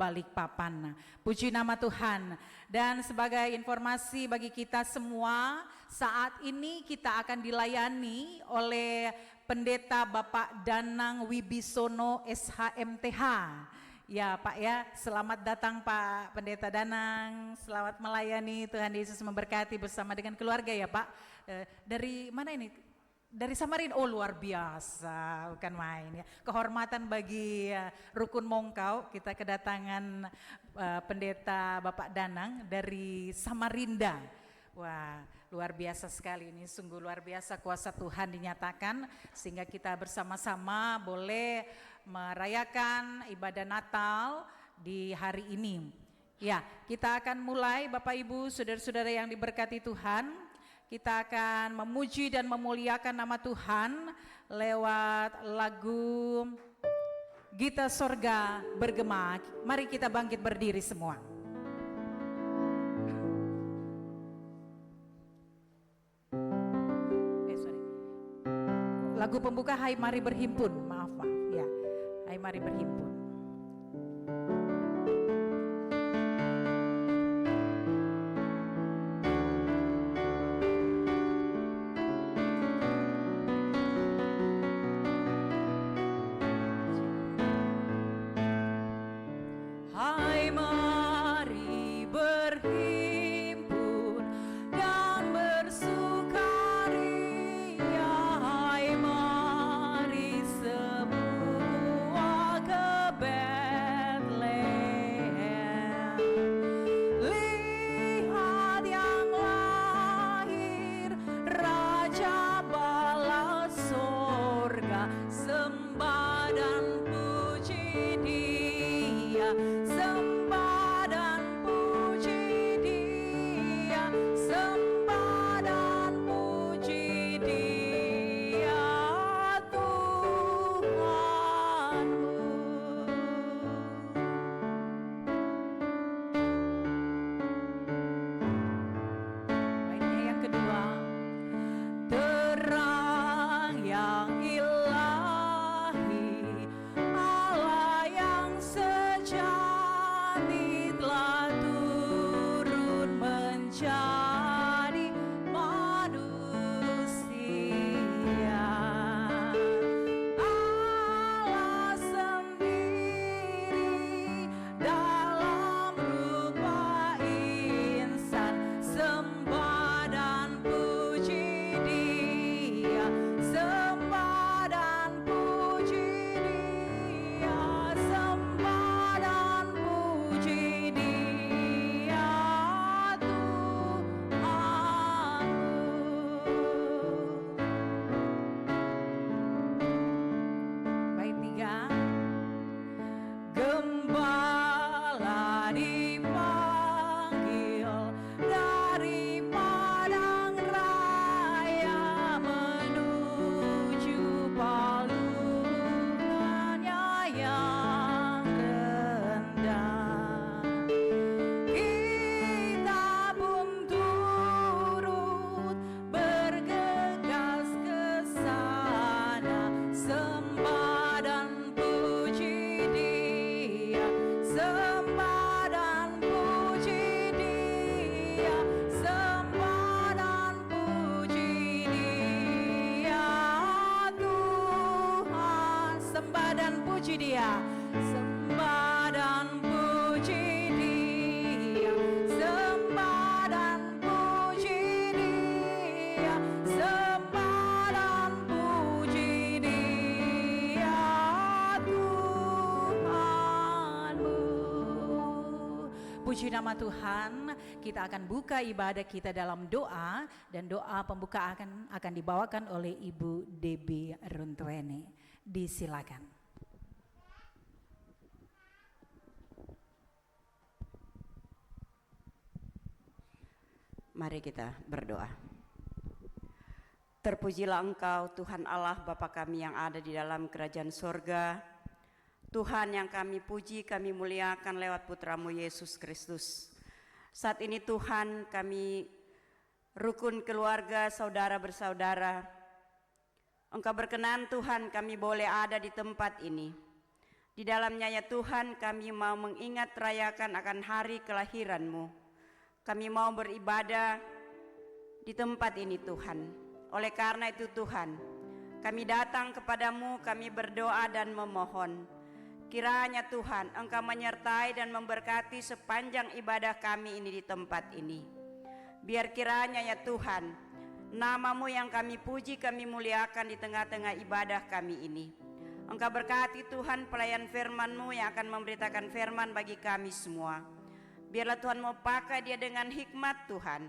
Balikpapan. Puji nama Tuhan. Dan sebagai informasi bagi kita semua, saat ini kita akan dilayani oleh Pendeta Bapak Danang Wibisono SHMTH. Ya Pak ya, selamat datang Pak Pendeta Danang, selamat melayani, Tuhan Yesus memberkati bersama dengan keluarga ya Pak. Dari mana ini? Dari Samarinda. Oh luar biasa, bukan main ya. Kehormatan bagi Rukun Mongkau, kita kedatangan Pendeta Bapak Danang dari Samarinda. Wah luar biasa sekali, ini sungguh luar biasa kuasa Tuhan dinyatakan sehingga kita bersama-sama boleh merayakan ibadah Natal di hari ini. Ya, kita akan mulai Bapak Ibu, saudara-saudara yang diberkati Tuhan. Kita akan memuji dan memuliakan nama Tuhan lewat lagu Gita Sorga Bergema. Mari kita bangkit berdiri semua. Lagu pembuka Hai Mari Berhimpun, maaf ya. Hai Mari Berhimpun. Hai mari berhimpun dan bersukaria, hai mari semua ke Bethlehem. Lihat yang lahir, Raja bala sorga, sembah dan puji Dia. Sembah dan puji Dia, sembah dan puji Dia, Tuhanmu. Baiknya yang kedua, terang yang ilahi, Allah yang sejati telah turun menjadi manusia. Allah sendiri dalam rupa insan, sembah dan puji Dia, sembah dan puji Dia, sembah dan puji Dia, Tuhanmu. Baik tiga. Gembala dipanggil dari padang raya menuju palungannya yang rendah. Kita pun turut bergegas ke sana, sembah dan puji Dia, sembah dan puji Dia, sembah dan puji Dia, Tuhan. Sembah dan puji Dia, sembah dan puji Dia, sembah dan puji Dia, sembah dan puji Dia, Tuhanmu. Puji nama Tuhan. Kita akan buka ibadah kita dalam doa, dan doa pembuka akan dibawakan oleh Ibu Debbie Runtwene. Disilakan. Mari kita berdoa. Terpujilah Engkau Tuhan Allah Bapa kami yang ada di dalam kerajaan sorga. Tuhan yang kami puji, kami muliakan lewat Putramu Yesus Kristus. Saat ini Tuhan, kami rukun keluarga, saudara bersaudara, Engkau berkenan Tuhan kami boleh ada di tempat ini. Di dalamnya ya Tuhan, kami mau mengingat rayakan akan hari kelahiran-Mu. Kami mau beribadah di tempat ini Tuhan. Oleh karena itu Tuhan, kami datang kepadamu, kami berdoa dan memohon. Kiranya Tuhan, Engkau menyertai dan memberkati sepanjang ibadah kami ini di tempat ini. Biar kiranya ya Tuhan, nama-Mu yang kami puji, kami muliakan di tengah-tengah ibadah kami ini. Engkau berkati Tuhan pelayan firman-Mu yang akan memberitakan firman bagi kami semua. Biarlah Tuhan mau pakai dia dengan hikmat Tuhan.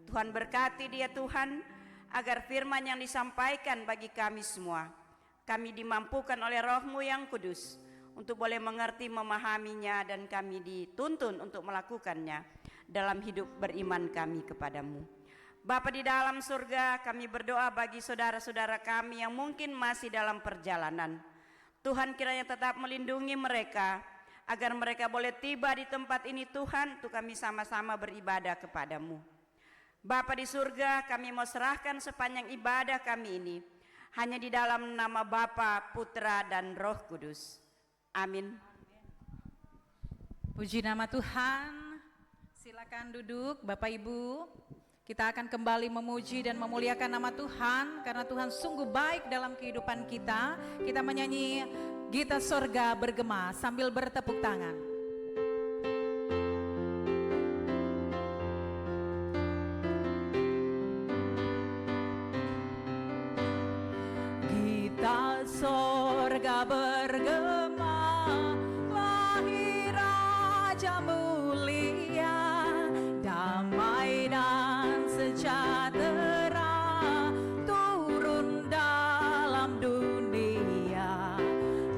Tuhan berkati dia Tuhan, agar firman yang disampaikan bagi kami semua, kami dimampukan oleh Roh-Mu yang kudus untuk boleh mengerti, memahaminya, dan kami dituntun untuk melakukannya dalam hidup beriman kami kepadamu. Bapa di dalam surga, kami berdoa bagi saudara-saudara kami yang mungkin masih dalam perjalanan. Tuhan kiranya tetap melindungi mereka, agar mereka boleh tiba di tempat ini Tuhan, untuk kami sama-sama beribadah kepadamu. Bapa di surga, kami mau serahkan sepanjang ibadah kami ini, hanya di dalam nama Bapa, Putra, dan Roh Kudus. Amin. Puji nama Tuhan. Silakan duduk Bapak Ibu. Kita akan kembali memuji dan memuliakan nama Tuhan, karena Tuhan sungguh baik dalam kehidupan kita. Kita menyanyi Gita Sorga bergema sambil bertepuk tangan. Gita sorga bergema, lahir Raja mulia, damai dan sejahtera turun dalam dunia.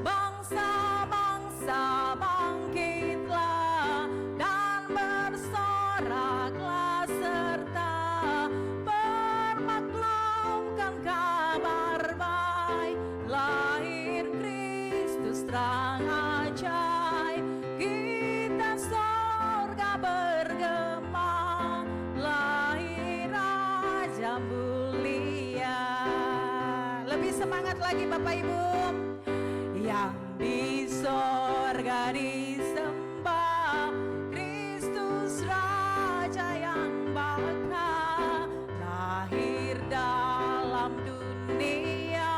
Bangsa-bangsa bangkitlah dan bersoraklah, serta bermaklumkan kabar baik, lahir Kristus terang ajaib. Kita sorga bergema, lahir Raja mulia. Lebih semangat lagi Bapak Ibu. Yang di sorga disembah, Kristus Raja yang bakal lahir dalam dunia,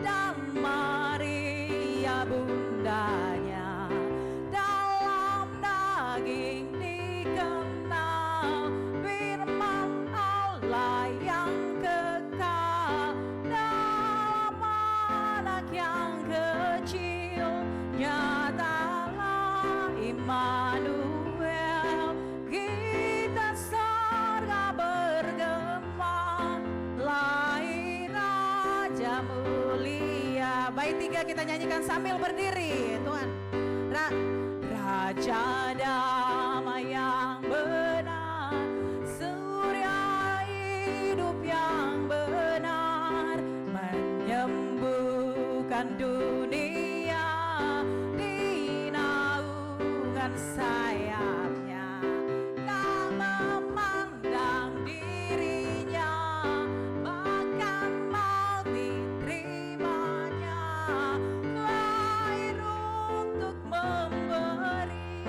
dan Maria bundanya dalam daging dikenal, firman Allah yang kekal dalam anak yang kecil, nyatalah Immanuel. Kita sorga bergema, lahir Raja mulia. Bait 3 kita nyanyikan sambil berdiri Tuhan. Raja damai yang benar, surya hidup yang benar, menyembuhkan dunia di naungan sayapnya. Tak memandang dirinya, bahkan maut diterimanya, lahir untuk memberi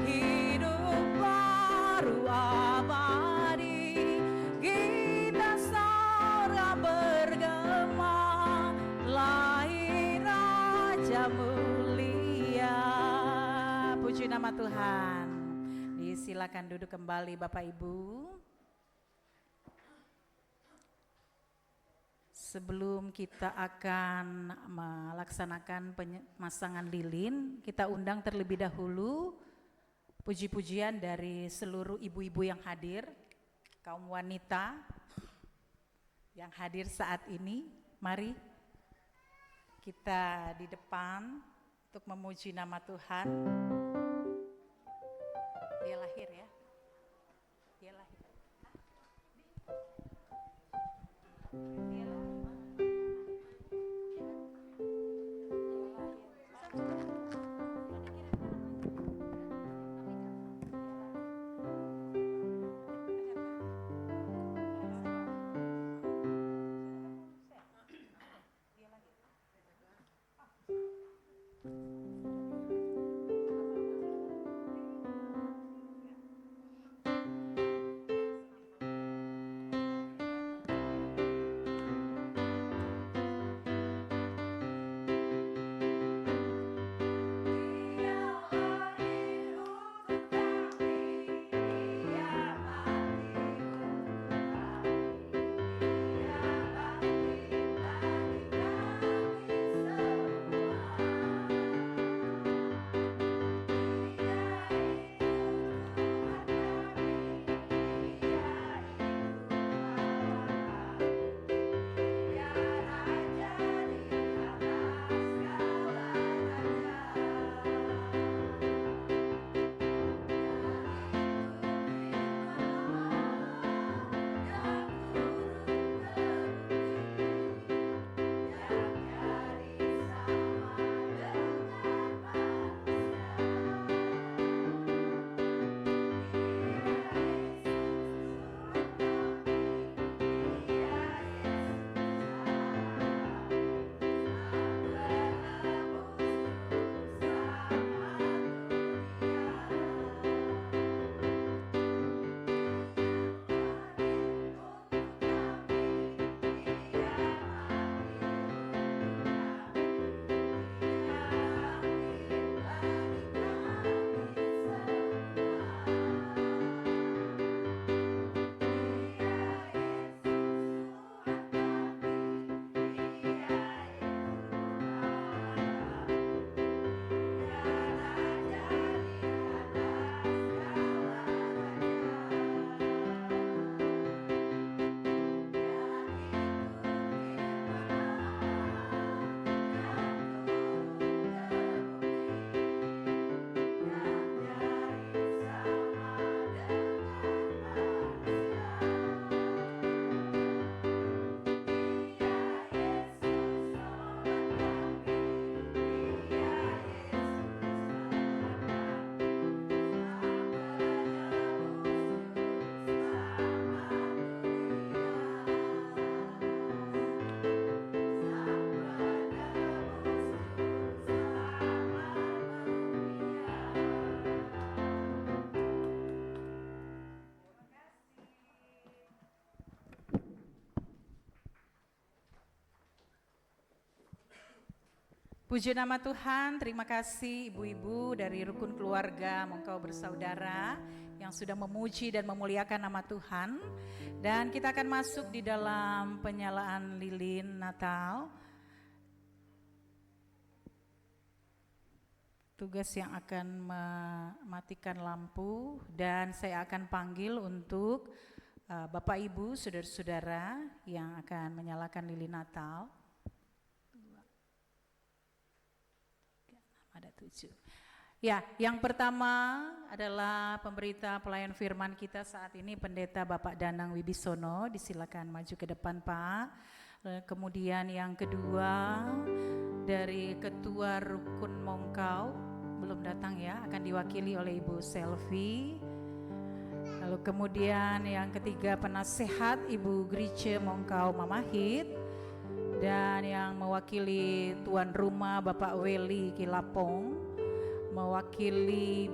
hidup baru abadi. Kita sorga bergema, lahir Raja mulia. Puji nama Tuhan. Disilakan duduk kembali Bapak Ibu. Sebelum kita akan melaksanakan pemasangan lilin, kita undang terlebih dahulu puji-pujian dari seluruh ibu-ibu yang hadir, kaum wanita yang hadir saat ini. Mari kita di depan untuk memuji nama Tuhan. Dia lahir ya. Dia lahir. Dia lahir. Puji nama Tuhan, terima kasih ibu-ibu dari rukun keluarga Mongkau Bersaudara yang sudah memuji dan memuliakan nama Tuhan. Dan kita akan masuk di dalam penyalaan lilin Natal. Tugas yang akan mematikan lampu dan saya akan panggil untuk Bapak Ibu, saudara-saudara yang akan menyalakan lilin Natal. Ada 7. Ya, yang pertama adalah pemberita pelayan firman kita saat ini, Pendeta Bapak Danang Wibisono. Disilakan maju ke depan, Pak. Kemudian yang kedua dari Ketua Rukun Mongkau, belum datang ya, akan diwakili oleh Ibu Selvi. Lalu kemudian yang ketiga penasehat Ibu Grice Mongkau Mamahit. Dan yang mewakili tuan rumah Bapak Weli Kilapong, mewakili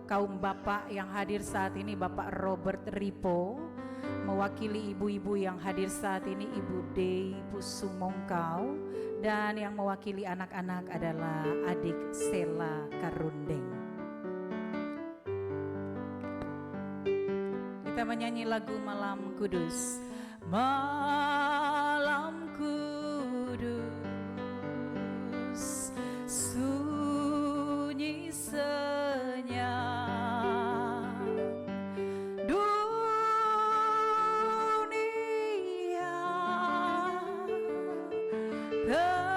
kaum bapak yang hadir saat ini Bapak Robert Ripo, mewakili ibu-ibu yang hadir saat ini Ibu Dei Pusung Mongkau, dan yang mewakili anak-anak adalah adik Sela Karundeng. Kita menyanyi lagu Malam Kudus. Malam kudus, sunyi senyap, dunia terlelap,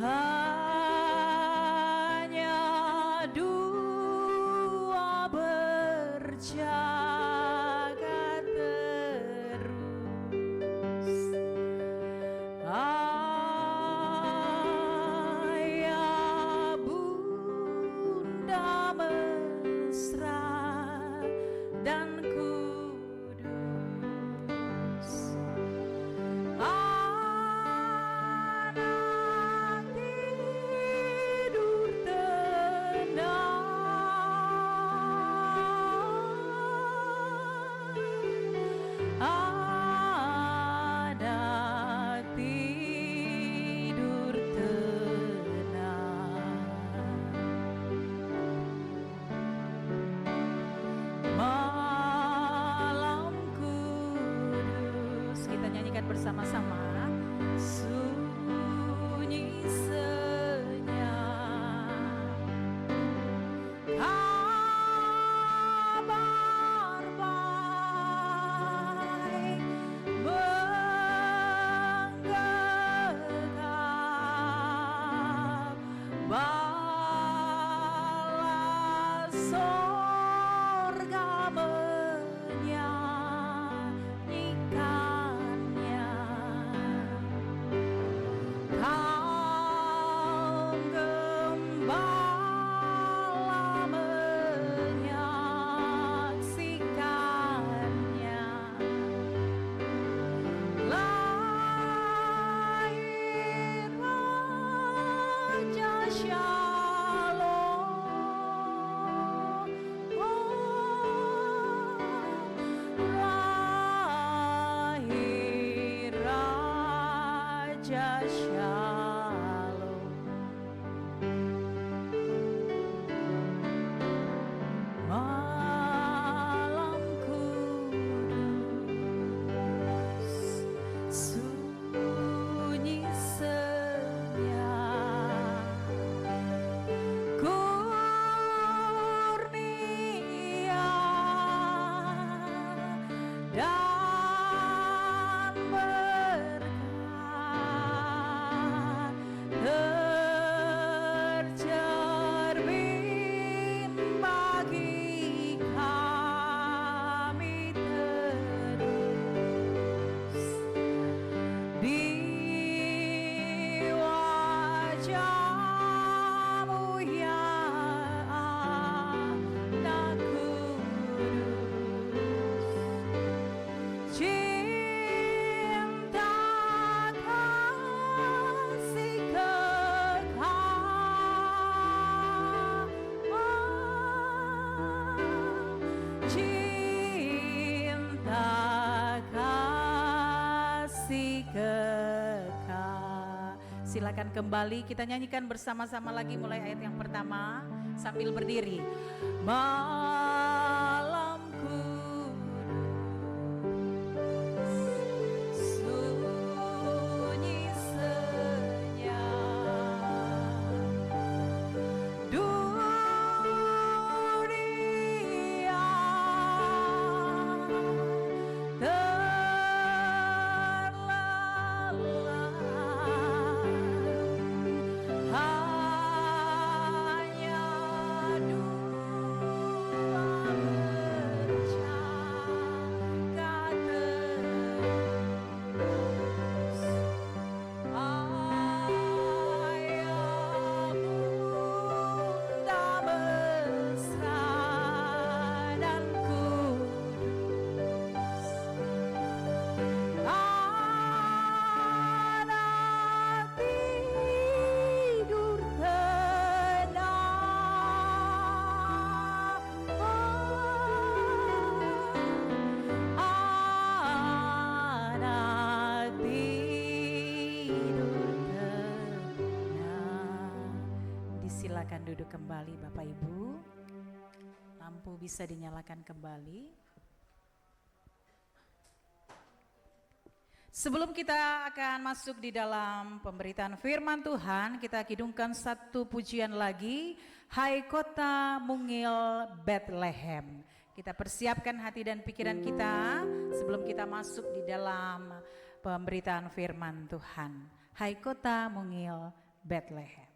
hanya dua berjaga terus. Ayah bunda mesra dan kudus, anak tidur tenang, anak tidur tenang. Malam kudus, kita nyanyikan bersama-sama. Sunyi senyap, kabar baik menggegap, bala sorga menyanyikannya. Kaum gembala menyaksikannya. Lahir Raja Shalom, disilakan kembali. Kita nyanyikan bersama-sama lagi mulai ayat yang pertama sambil berdiri. Malam kudus, sunyi senyap, dunia silakan duduk kembali Bapak Ibu. Lampu bisa dinyalakan kembali. Sebelum kita akan masuk di dalam pemberitaan firman Tuhan, kita kidungkan satu pujian lagi. Hai kota mungil Bethlehem. Kita persiapkan hati dan pikiran kita sebelum kita masuk di dalam pemberitaan firman Tuhan. Hai kota mungil Bethlehem.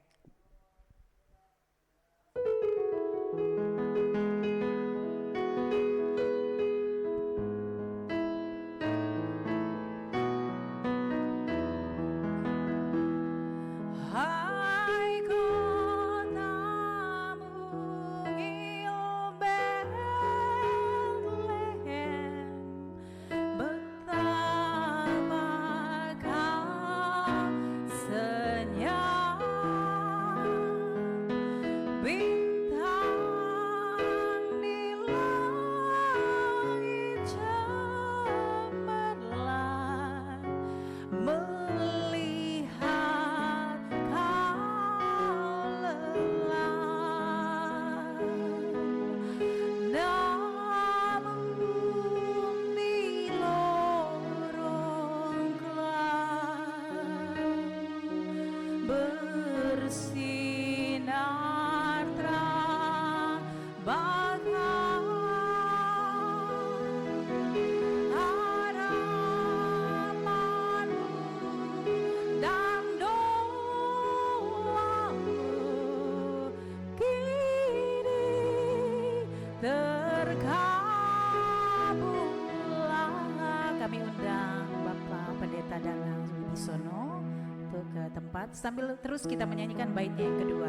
Kami undang Bapak Pendeta Danang Wibisono untuk ke tempat sambil terus kita menyanyikan baitnya yang kedua.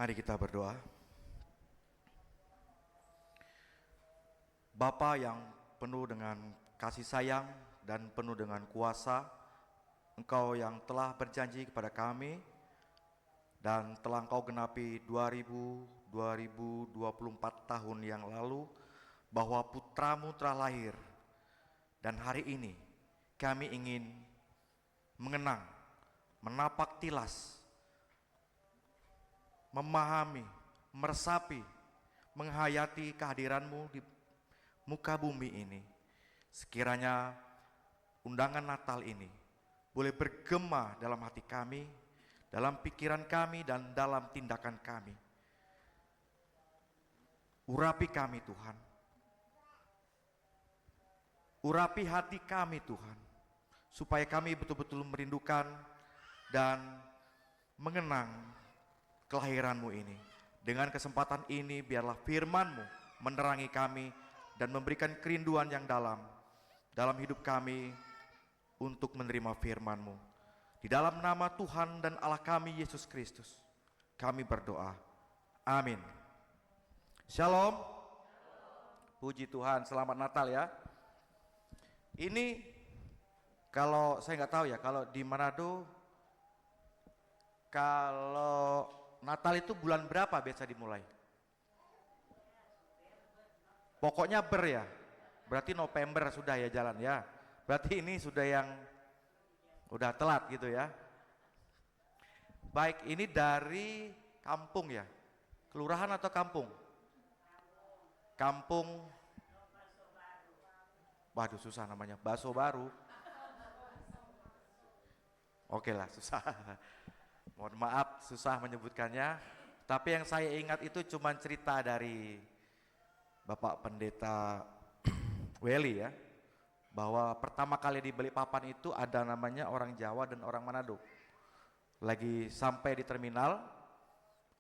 Mari kita berdoa. Bapa yang penuh dengan kasih sayang dan penuh dengan kuasa, Engkau yang telah berjanji kepada kami dan telah Engkau genapi 2024 tahun yang lalu bahwa putramu telah lahir, dan hari ini kami ingin mengenang, menapak tilas, memahami, meresapi, menghayati kehadiran-Mu di muka bumi ini. Sekiranya undangan Natal ini boleh bergema dalam hati kami, dalam pikiran kami, dan dalam tindakan kami. Urapi kami Tuhan, urapi hati kami Tuhan, supaya kami betul-betul merindukan dan mengenang kelahiran-Mu ini. Dengan kesempatan ini biarlah firman-Mu menerangi kami dan memberikan kerinduan yang dalam hidup kami untuk menerima firman-Mu. Di dalam nama Tuhan dan Allah kami Yesus Kristus, kami berdoa. Amin. Shalom. Puji Tuhan, selamat Natal ya. Ini kalau saya nggak tahu ya, kalau di Manado, kalau Natal itu bulan berapa biasa dimulai? Pokoknya ya, berarti November sudah ya jalan ya. Berarti ini sudah yang udah telat gitu ya. Baik, ini dari kampung ya, kelurahan atau kampung? Kampung, waduh susah namanya, Baso Baru. Oke lah, susah. Mohon maaf susah menyebutkannya. Tapi yang saya ingat itu cuma cerita dari Bapak Pendeta Welly ya, bahwa pertama kali di Balikpapan itu ada namanya orang Jawa dan orang Manado. Lagi sampai di terminal,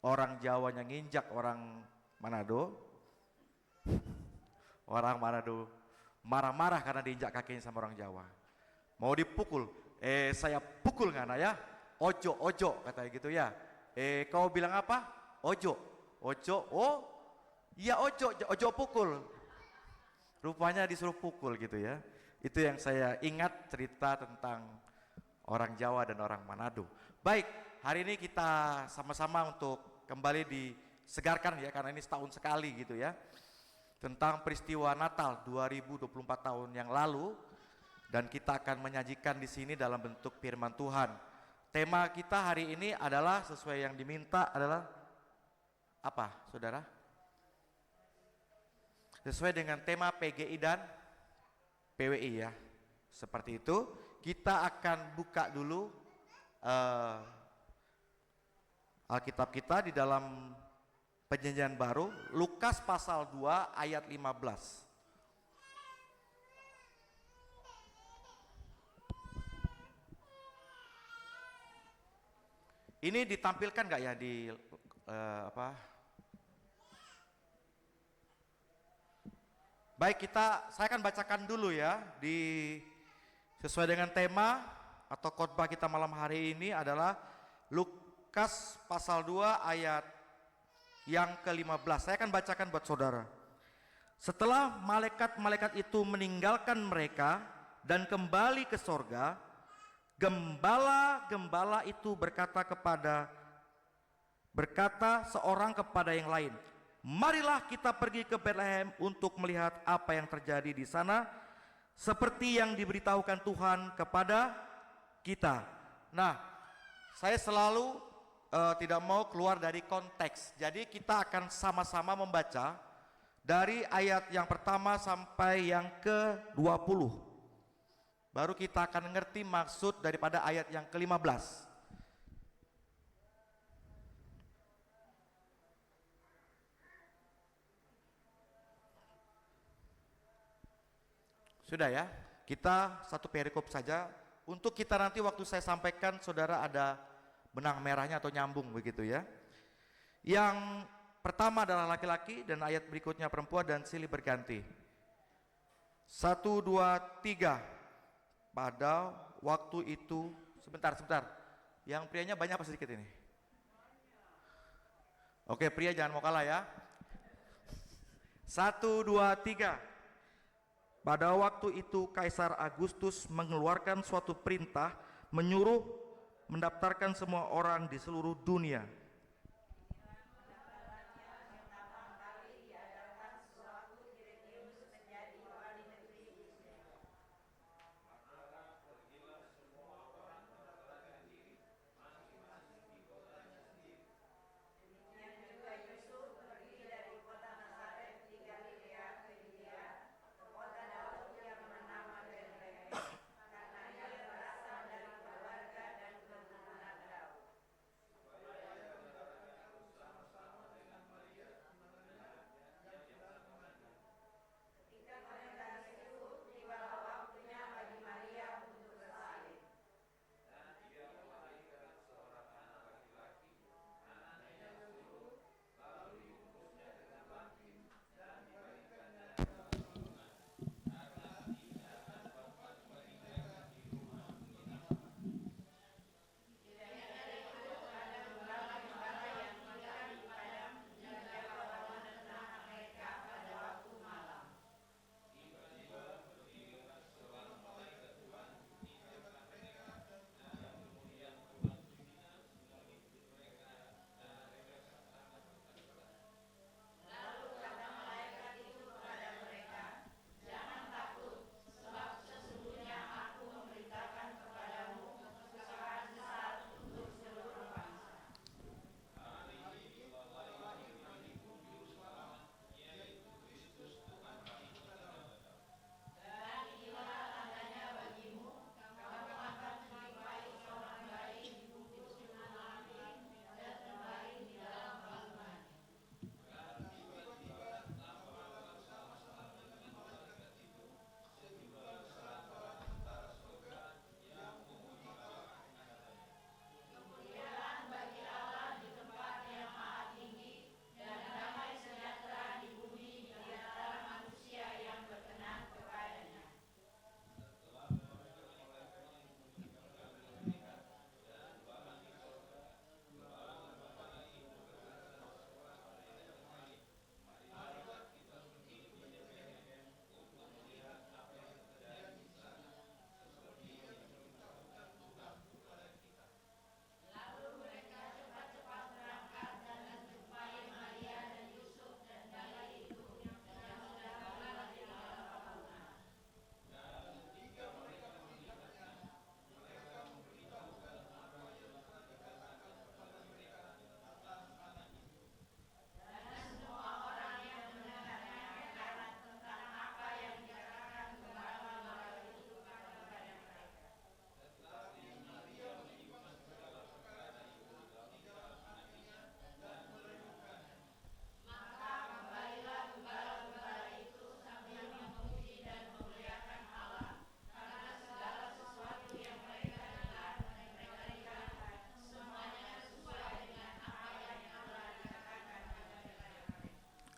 orang Jawanya nginjak orang Manado, orang Manado marah-marah karena diinjak kakinya sama orang Jawa. Mau dipukul, saya pukul ngana ya, ojo, ojo katanya gitu ya. Kau bilang apa? Ojo, ojo, oh iya ojo, ojo pukul. Rupanya disuruh pukul gitu ya. Itu yang saya ingat cerita tentang orang Jawa dan orang Manado. Baik, hari ini kita sama-sama untuk kembali disegarkan ya, karena ini setahun sekali gitu ya, tentang peristiwa Natal 2024 tahun yang lalu, dan kita akan menyajikan di sini dalam bentuk firman Tuhan. Tema kita hari ini adalah sesuai yang diminta adalah apa, saudara? Sesuai dengan tema PGI dan PWI ya. Seperti itu, kita akan buka dulu Alkitab kita di dalam Perjanjian Baru, Lukas pasal 2 ayat 15. Ini ditampilkan nggak ya di Baik, saya akan bacakan dulu ya, sesuai dengan tema atau khotbah kita malam hari ini adalah Lukas pasal 2 ayat yang ke-15. Saya akan bacakan buat saudara. Setelah malaikat-malaikat itu meninggalkan mereka dan kembali ke sorga, gembala-gembala itu berkata seorang kepada yang lain, marilah kita pergi ke Betlehem untuk melihat apa yang terjadi di sana, seperti yang diberitahukan Tuhan kepada kita. Nah, saya selalu tidak mau keluar dari konteks. Jadi kita akan sama-sama membaca dari ayat yang pertama sampai yang ke-20. Baru kita akan ngerti maksud daripada ayat yang ke-15. Sudah ya, kita satu perikop saja. Untuk kita nanti waktu saya sampaikan, saudara ada benang merahnya atau nyambung begitu ya. Yang pertama adalah laki-laki dan ayat berikutnya perempuan dan silih berganti. 1, 2, 3. Pada waktu itu, sebentar. Yang prianya banyak apa sedikit ini? Oke, pria jangan mau kalah ya. 1, 2, 3. Pada waktu itu Kaisar Agustus mengeluarkan suatu perintah menyuruh mendaftarkan semua orang di seluruh dunia.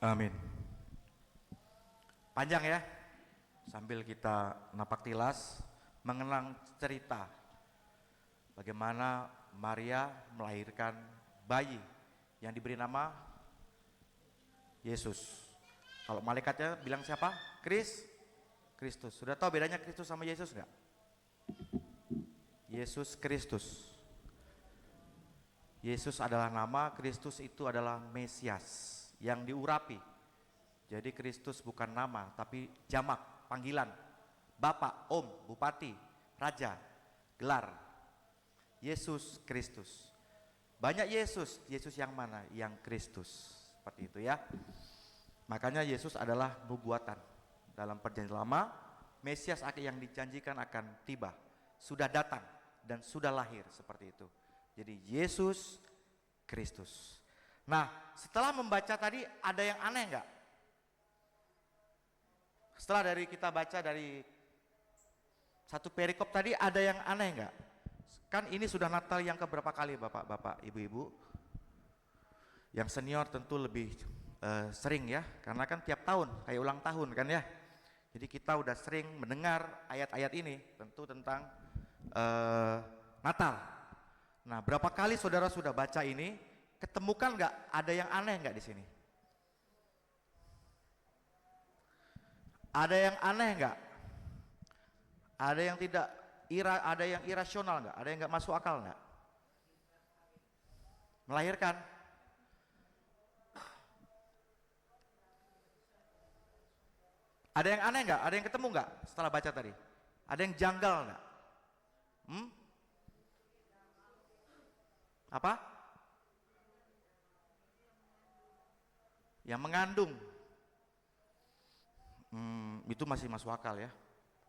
Amin. Panjang ya, sambil kita napak tilas mengenang cerita bagaimana Maria melahirkan bayi yang diberi nama Yesus. Kalau malaikatnya bilang siapa? Kristus. Sudah tahu bedanya Kristus sama Yesus enggak? Yesus Kristus. Yesus adalah nama, Kristus itu adalah Mesias yang diurapi. Jadi Kristus bukan nama, tapi jamak, panggilan. Bapak, Om, Bupati, Raja, gelar. Yesus Kristus. Banyak Yesus, Yesus yang mana? Yang Kristus. Seperti itu ya. Makanya Yesus adalah nubuatan. Dalam perjanjian lama, Mesias yang dijanjikan akan tiba. Sudah datang dan sudah lahir, seperti itu. Jadi Yesus Kristus. Nah, setelah membaca tadi ada yang aneh enggak? Setelah kita baca dari satu perikop tadi, ada yang aneh enggak? Kan ini sudah Natal yang keberapa kali Bapak-bapak, Ibu-ibu? Yang senior tentu lebih sering ya, karena kan tiap tahun kayak ulang tahun kan ya. Jadi kita udah sering mendengar ayat-ayat ini, tentu tentang Natal. Nah, berapa kali saudara sudah baca ini? Ketemukan nggak ada yang aneh nggak di sini? Ada yang aneh nggak? Ada yang tidak ada yang irasional nggak? Ada yang nggak masuk akal nggak? Melahirkan. Ada yang aneh nggak? Ada yang ketemu nggak setelah baca tadi? Ada yang janggal nggak? Apa? Yang mengandung. Itu masih masuk akal ya.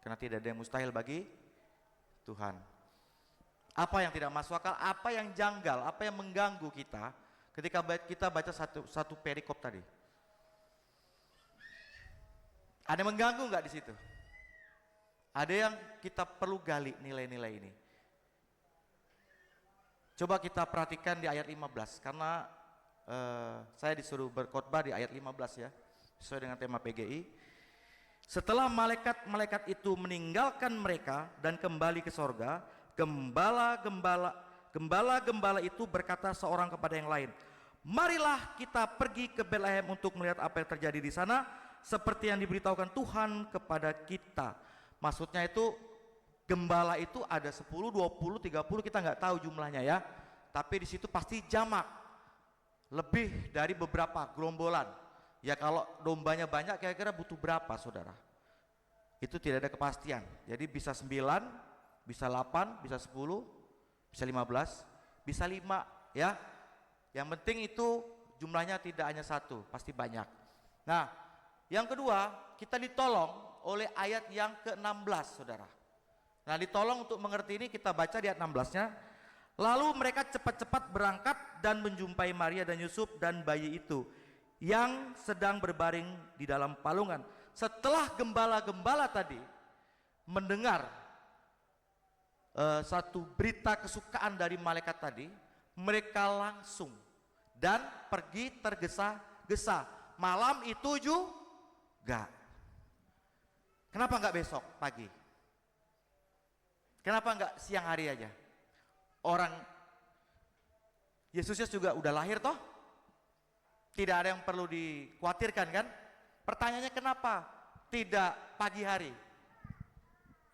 Karena tidak ada yang mustahil bagi Tuhan. Apa yang tidak masuk akal, apa yang janggal, apa yang mengganggu kita ketika kita baca satu perikop tadi? Ada yang mengganggu nggak di situ? Ada yang kita perlu gali nilai-nilai ini. Coba kita perhatikan di ayat 15, karena saya disuruh berkhotbah di ayat 15 ya, sesuai dengan tema PGI. Setelah malaikat-malaikat itu meninggalkan mereka dan kembali ke sorga, gembala-gembala itu berkata seorang kepada yang lain, marilah kita pergi ke Betlehem untuk melihat apa yang terjadi di sana, seperti yang diberitahukan Tuhan kepada kita. Maksudnya itu gembala itu ada 10, 20, 30, kita nggak tahu jumlahnya ya. Tapi di situ pasti jamak, lebih dari beberapa gerombolan. Ya kalau dombanya banyak kira-kira butuh berapa saudara? Itu tidak ada kepastian. Jadi bisa 9, bisa 8, bisa 10, bisa 15, bisa 5 ya. Yang penting itu jumlahnya tidak hanya satu, pasti banyak. Nah, yang kedua, kita ditolong oleh ayat yang ke-16 saudara. Nah, ditolong untuk mengerti ini kita baca di ayat 16-nya. Lalu mereka cepat-cepat berangkat dan menjumpai Maria dan Yusuf dan bayi itu yang sedang berbaring di dalam palungan. Setelah gembala-gembala tadi mendengar satu berita kesukaan dari malaikat tadi, mereka langsung dan pergi tergesa-gesa. Malam itu juga. Kenapa enggak besok pagi? Kenapa enggak siang hari aja? Orang Yesusnya juga udah lahir toh? Tidak ada yang perlu dikhawatirkan kan? Pertanyaannya kenapa tidak pagi hari?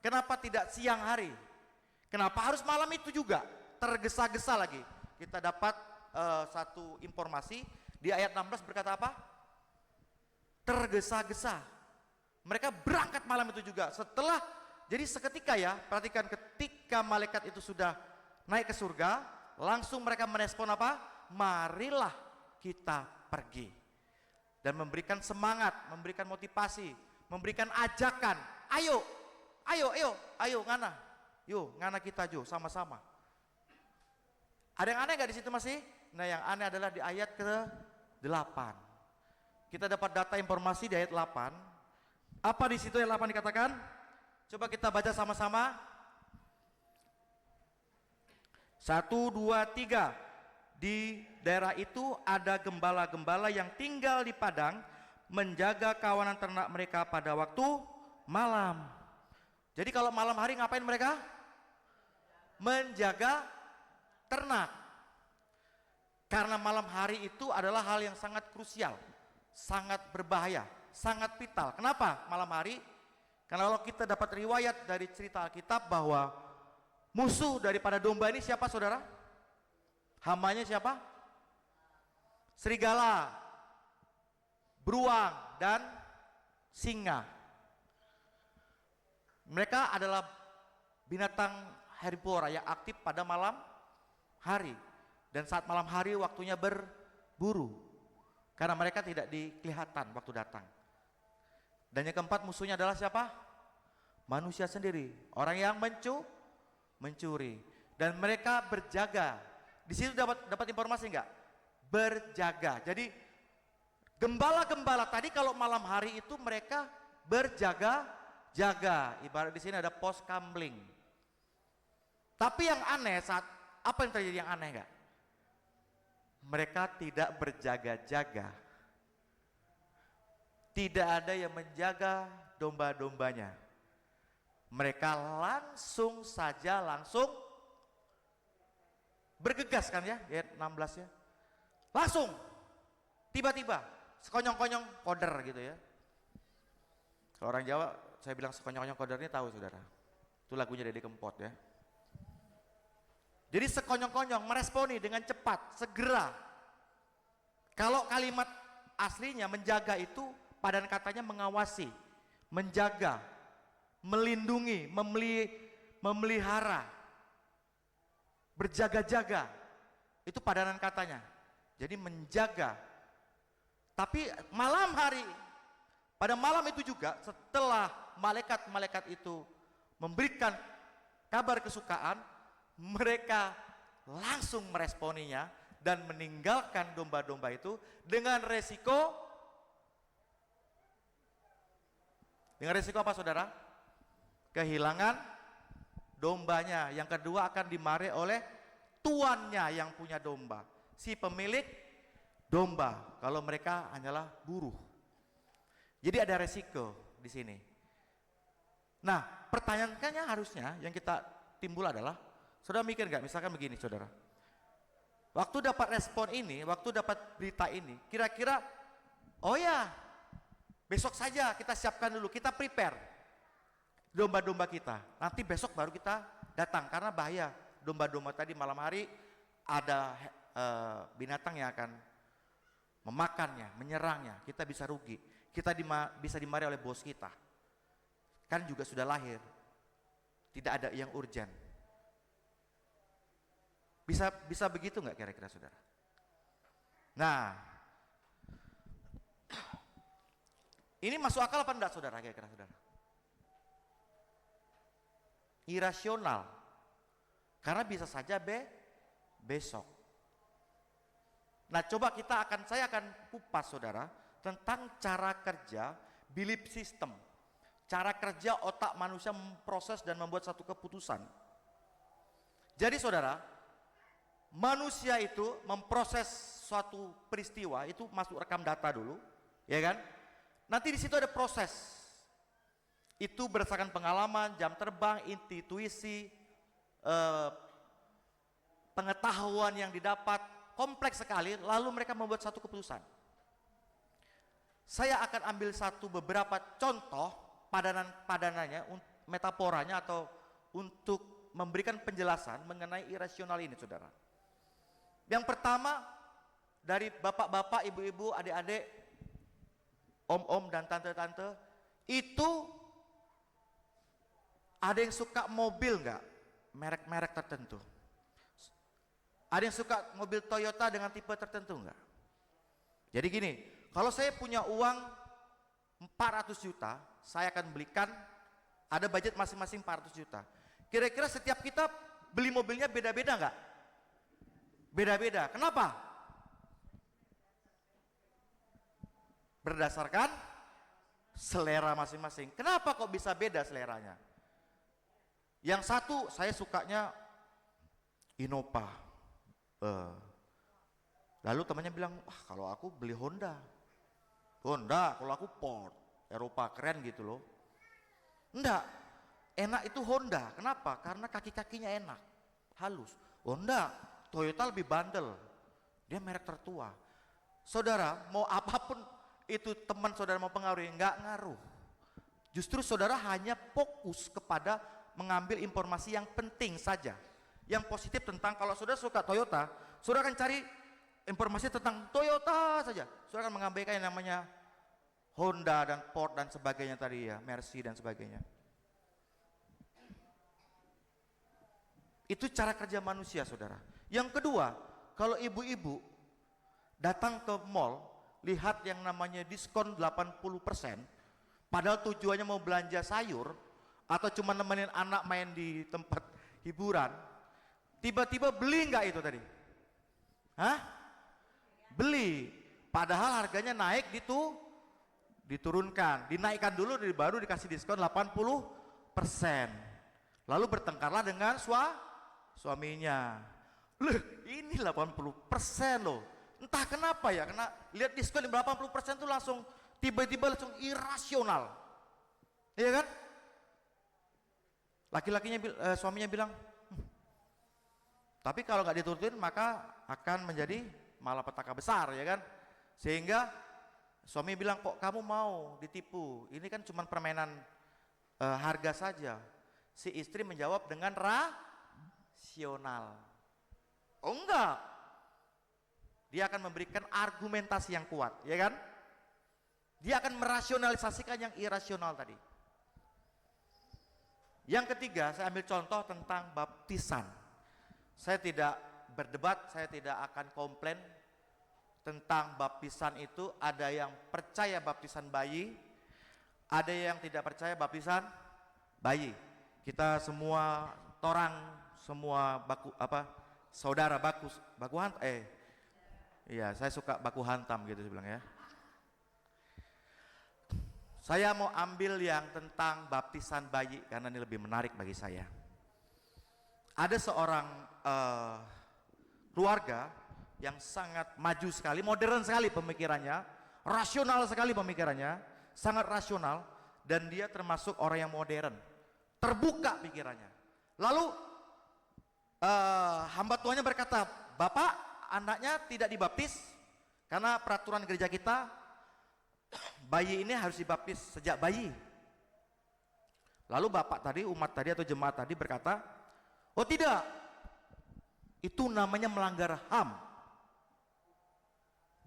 Kenapa tidak siang hari? Kenapa harus malam itu juga? Tergesa-gesa lagi. Kita dapat satu informasi di ayat 16 berkata apa? Tergesa-gesa. Mereka berangkat malam itu juga. Jadi seketika ya, perhatikan ketika malaikat itu sudah naik ke surga, langsung mereka merespon apa? Marilah kita pergi. Dan memberikan semangat, memberikan motivasi, memberikan ajakan. Ayo, ngana. Yuk, ngana kita jo, sama-sama. Ada yang aneh gak di situ masih? Nah, yang aneh adalah di ayat ke-8. Kita dapat data informasi di ayat 8. Apa di situ ayat 8 dikatakan? Coba kita baca sama-sama. 1, 2, 3. di daerah itu ada gembala-gembala yang tinggal di padang menjaga kawanan ternak mereka pada waktu malam. Jadi kalau malam hari ngapain mereka? Menjaga ternak. Karena malam hari itu adalah hal yang sangat krusial, sangat berbahaya, sangat vital. Kenapa malam hari? Karena kalau kita dapat riwayat dari cerita Alkitab bahwa musuh daripada domba ini siapa saudara? Hambanya siapa? Serigala, beruang, dan singa. Mereka adalah binatang herbivora yang aktif pada malam hari. Dan saat malam hari waktunya berburu. Karena mereka tidak kelihatan waktu datang. Dan yang keempat musuhnya adalah siapa? Manusia sendiri. Orang yang mencuri. Dan mereka berjaga. Di situ dapat informasi enggak? Berjaga. Jadi gembala-gembala tadi kalau malam hari itu mereka berjaga-jaga. Ibarat di sini ada pos kamling. Tapi yang aneh apa yang terjadi yang aneh enggak? Mereka tidak berjaga-jaga. Tidak ada yang menjaga domba-dombanya. Mereka langsung bergegas kan ya, ayat 16 ya. Langsung, tiba-tiba, sekonyong-konyong koder gitu ya. Kalau orang Jawa, saya bilang sekonyong-konyong koder ini tahu saudara. Itu lagunya Dede Kempot ya. Jadi sekonyong-konyong meresponi dengan cepat, segera. Kalau kalimat aslinya menjaga itu padan katanya mengawasi, menjaga, melindungi, memelihara, berjaga-jaga. Itu padanan katanya. Jadi menjaga. Tapi malam hari, pada malam itu juga setelah malaikat-malaikat itu memberikan kabar kesukaan, mereka langsung meresponinya dan meninggalkan domba-domba itu dengan resiko apa saudara? Kehilangan dombanya. Yang kedua akan dimarahi oleh tuannya yang punya domba, si pemilik domba, kalau mereka hanyalah buruh. Jadi ada resiko di sini. Nah, pertanyaannya harusnya yang kita timbul adalah, saudara mikir nggak? Misalkan begini saudara, waktu dapat respon ini, waktu dapat berita ini, kira-kira, oh ya, besok saja kita siapkan dulu, kita prepare domba-domba kita. Nanti besok baru kita datang, karena bahaya. Domba-domba tadi malam hari ada binatang yang akan memakannya, menyerangnya. Kita bisa rugi, kita bisa dimarahi oleh bos kita. Kan juga sudah lahir, tidak ada yang urgent. Bisa begitu nggak kira-kira saudara? Nah, ini masuk akal apa enggak saudara kira-kira saudara? Irasional, karena bisa saja besok. Nah, coba saya akan kupas saudara tentang cara kerja belief system, cara kerja otak manusia memproses dan membuat satu keputusan. Jadi saudara, manusia itu memproses suatu peristiwa itu masuk rekam data dulu, ya kan? Nanti di situ ada proses. Itu berdasarkan pengalaman, jam terbang, intuisi, pengetahuan yang didapat, kompleks sekali, lalu mereka membuat satu keputusan. Saya akan ambil beberapa contoh padanannya, metaforanya atau untuk memberikan penjelasan mengenai irasional ini saudara. Yang pertama, dari bapak-bapak, ibu-ibu, adik-adik, om-om dan tante-tante, itu ada yang suka mobil enggak? Merek-merek tertentu. Ada yang suka mobil Toyota dengan tipe tertentu enggak? Jadi gini, kalau saya punya uang 400 juta, saya akan belikan, ada budget masing-masing 400 juta. Kira-kira setiap kita beli mobilnya beda-beda enggak? Beda-beda. Kenapa? Berdasarkan selera masing-masing. Kenapa kok bisa beda seleranya? Yang satu saya sukanya Innova, Lalu temannya bilang, wah kalau aku beli Honda. Honda, kalau aku Ford, Eropa keren gitu loh. Enggak, enak itu Honda. Kenapa? Karena kaki-kakinya enak, halus. Honda, Toyota lebih bandel. Dia merek tertua. Saudara, mau apapun itu teman saudara mau pengaruhi, enggak ngaruh. Justru saudara hanya fokus kepada mengambil informasi yang penting saja. Yang positif tentang, kalau saudara suka Toyota, saudara akan cari informasi tentang Toyota saja. Saudara akan mengabaikan yang namanya Honda dan Ford dan sebagainya tadi ya, Mercy dan sebagainya. Itu cara kerja manusia, saudara. Yang kedua, kalau ibu-ibu datang ke mall, lihat yang namanya diskon 80%, padahal tujuannya mau belanja sayur, atau cuma nemenin anak main di tempat hiburan, tiba-tiba beli nggak itu tadi? Hah? Beli, padahal harganya naik diturunkan, dinaikkan dulu, baru dikasih diskon 80%. Lalu bertengkarlah dengan suaminya. Loh, ini 80% loh. Entah kenapa ya, karena lihat diskon 80% itu langsung tiba-tiba langsung irasional. Iya kan? Suaminya bilang, tapi kalau nggak diturutin maka akan menjadi malapetaka besar, ya kan? Sehingga suami bilang, kok kamu mau ditipu? Ini kan cuma permainan harga saja. Si istri menjawab dengan rasional. Oh enggak, dia akan memberikan argumentasi yang kuat, ya kan? Dia akan merasionalisasikan yang irasional tadi. Yang ketiga, saya ambil contoh tentang baptisan. Saya tidak berdebat, saya tidak akan komplain tentang baptisan itu. Ada yang percaya baptisan bayi, ada yang tidak percaya baptisan bayi. Kita semua semua saudara baku hantam, iya saya suka baku hantam gitu saya bilang ya. Saya mau ambil yang tentang baptisan bayi karena ini lebih menarik bagi saya. Ada seorang keluarga yang sangat maju sekali, modern sekali pemikirannya, rasional sekali pemikirannya, sangat rasional, dan dia termasuk orang yang modern, terbuka pikirannya. Lalu hamba Tuhannya berkata, Bapak anaknya tidak dibaptis karena peraturan gereja kita bayi ini harus dibaptis sejak bayi. Lalu bapak tadi, umat tadi atau jemaat tadi berkata, oh tidak, itu namanya melanggar HAM.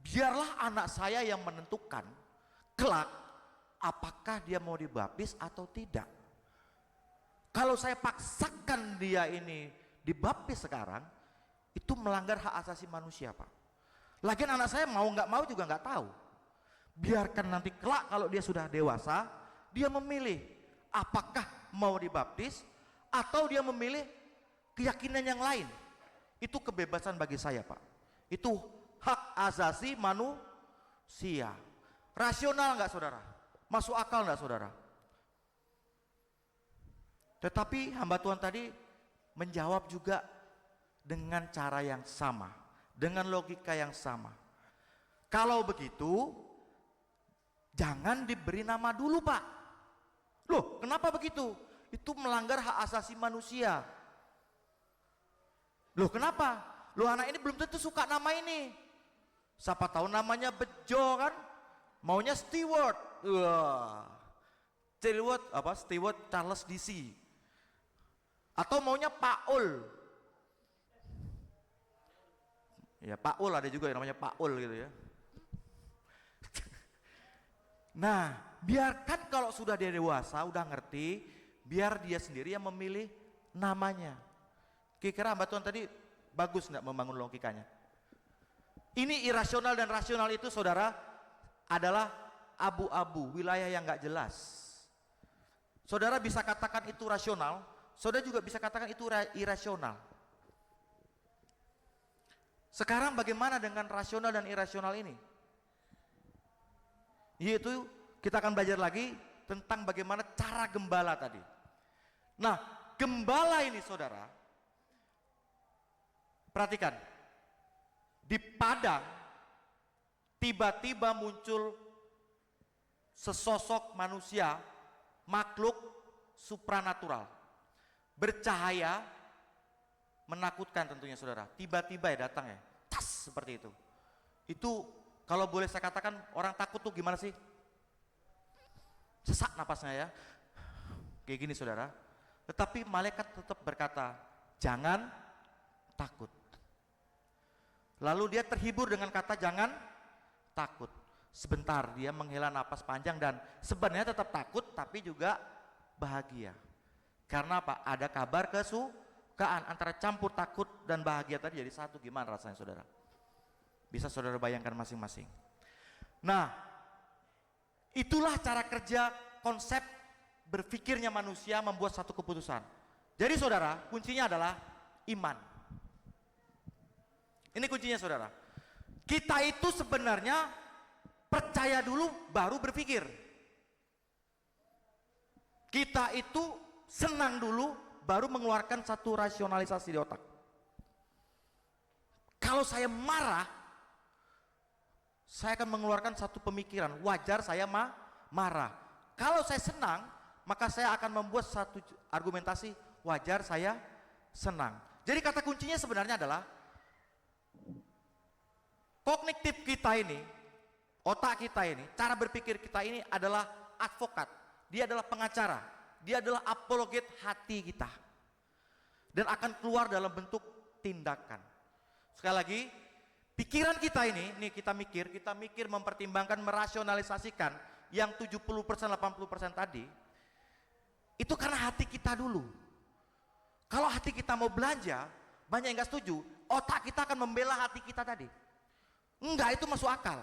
Biarlah anak saya yang menentukan kelak apakah dia mau dibaptis atau tidak. Kalau saya paksakan dia ini dibaptis sekarang, itu melanggar hak asasi manusia, Pak. Lagian anak saya mau nggak mau juga nggak tahu. Biarkan nanti kelak kalau dia sudah dewasa, dia memilih apakah mau dibaptis atau dia memilih keyakinan yang lain. Itu kebebasan bagi saya, Pak. Itu hak asasi manusia. Rasional nggak, saudara? Masuk akal nggak, saudara? Tetapi hamba Tuhan tadi menjawab juga dengan cara yang sama, dengan logika yang sama. Kalau begitu, jangan diberi nama dulu, Pak. Loh, kenapa begitu? Itu melanggar hak asasi manusia. Loh, kenapa? Loh, anak ini belum tentu suka nama ini. Siapa tahu namanya Bejo kan? Maunya Stewart. Stewart Charles DC. Atau maunya Paul. Ya, Paul ada juga yang namanya Paul gitu ya. Nah, biarkan kalau sudah dia dewasa, udah ngerti, biar dia sendiri yang memilih namanya. Kira-kira hamba Tuhan tadi bagus nggak membangun logikanya? Ini irasional dan rasional itu, saudara, adalah abu-abu, wilayah yang nggak jelas. Saudara bisa katakan itu rasional, saudara juga bisa katakan itu irasional. Sekarang bagaimana dengan rasional dan irasional ini? Yaitu kita akan belajar lagi tentang bagaimana cara gembala tadi. Nah, gembala ini, saudara, perhatikan, di padang tiba-tiba muncul sesosok manusia, makhluk supranatural, bercahaya, menakutkan tentunya saudara. Tiba-tiba ya datang ya, tas seperti itu. Itu kalau boleh saya katakan orang takut tuh gimana sih? Sesak napasnya ya, kayak gini saudara. Tetapi malaikat tetap berkata, jangan takut. Lalu dia terhibur dengan kata jangan takut. Sebentar dia menghela napas panjang dan sebenarnya tetap takut tapi juga bahagia. Karena apa? Ada kabar kesukaan, antara campur takut dan bahagia tadi jadi satu. Gimana rasanya saudara? Bisa saudara bayangkan masing-masing. Nah, itulah cara kerja konsep berpikirnya manusia membuat satu keputusan. Jadi saudara, kuncinya adalah iman. Ini kuncinya saudara. Kita itu sebenarnya percaya dulu baru berpikir. Kita itu senang dulu baru mengeluarkan satu rasionalisasi di otak. Kalau saya marah, saya akan mengeluarkan satu pemikiran, wajar saya marah. Kalau saya senang, maka saya akan membuat satu argumentasi, wajar saya senang. Jadi kata kuncinya sebenarnya adalah kognitif kita ini, otak kita ini, cara berpikir kita ini adalah advokat. Dia adalah pengacara, dia adalah apologet hati kita. Dan akan keluar dalam bentuk tindakan. Sekali lagi, pikiran kita ini, nih kita mikir mempertimbangkan, merasionalisasikan yang 70%, 80% tadi, itu karena hati kita dulu. Kalau hati kita mau belanja, banyak yang gak setuju, otak kita akan membela hati kita tadi. Enggak, itu masuk akal.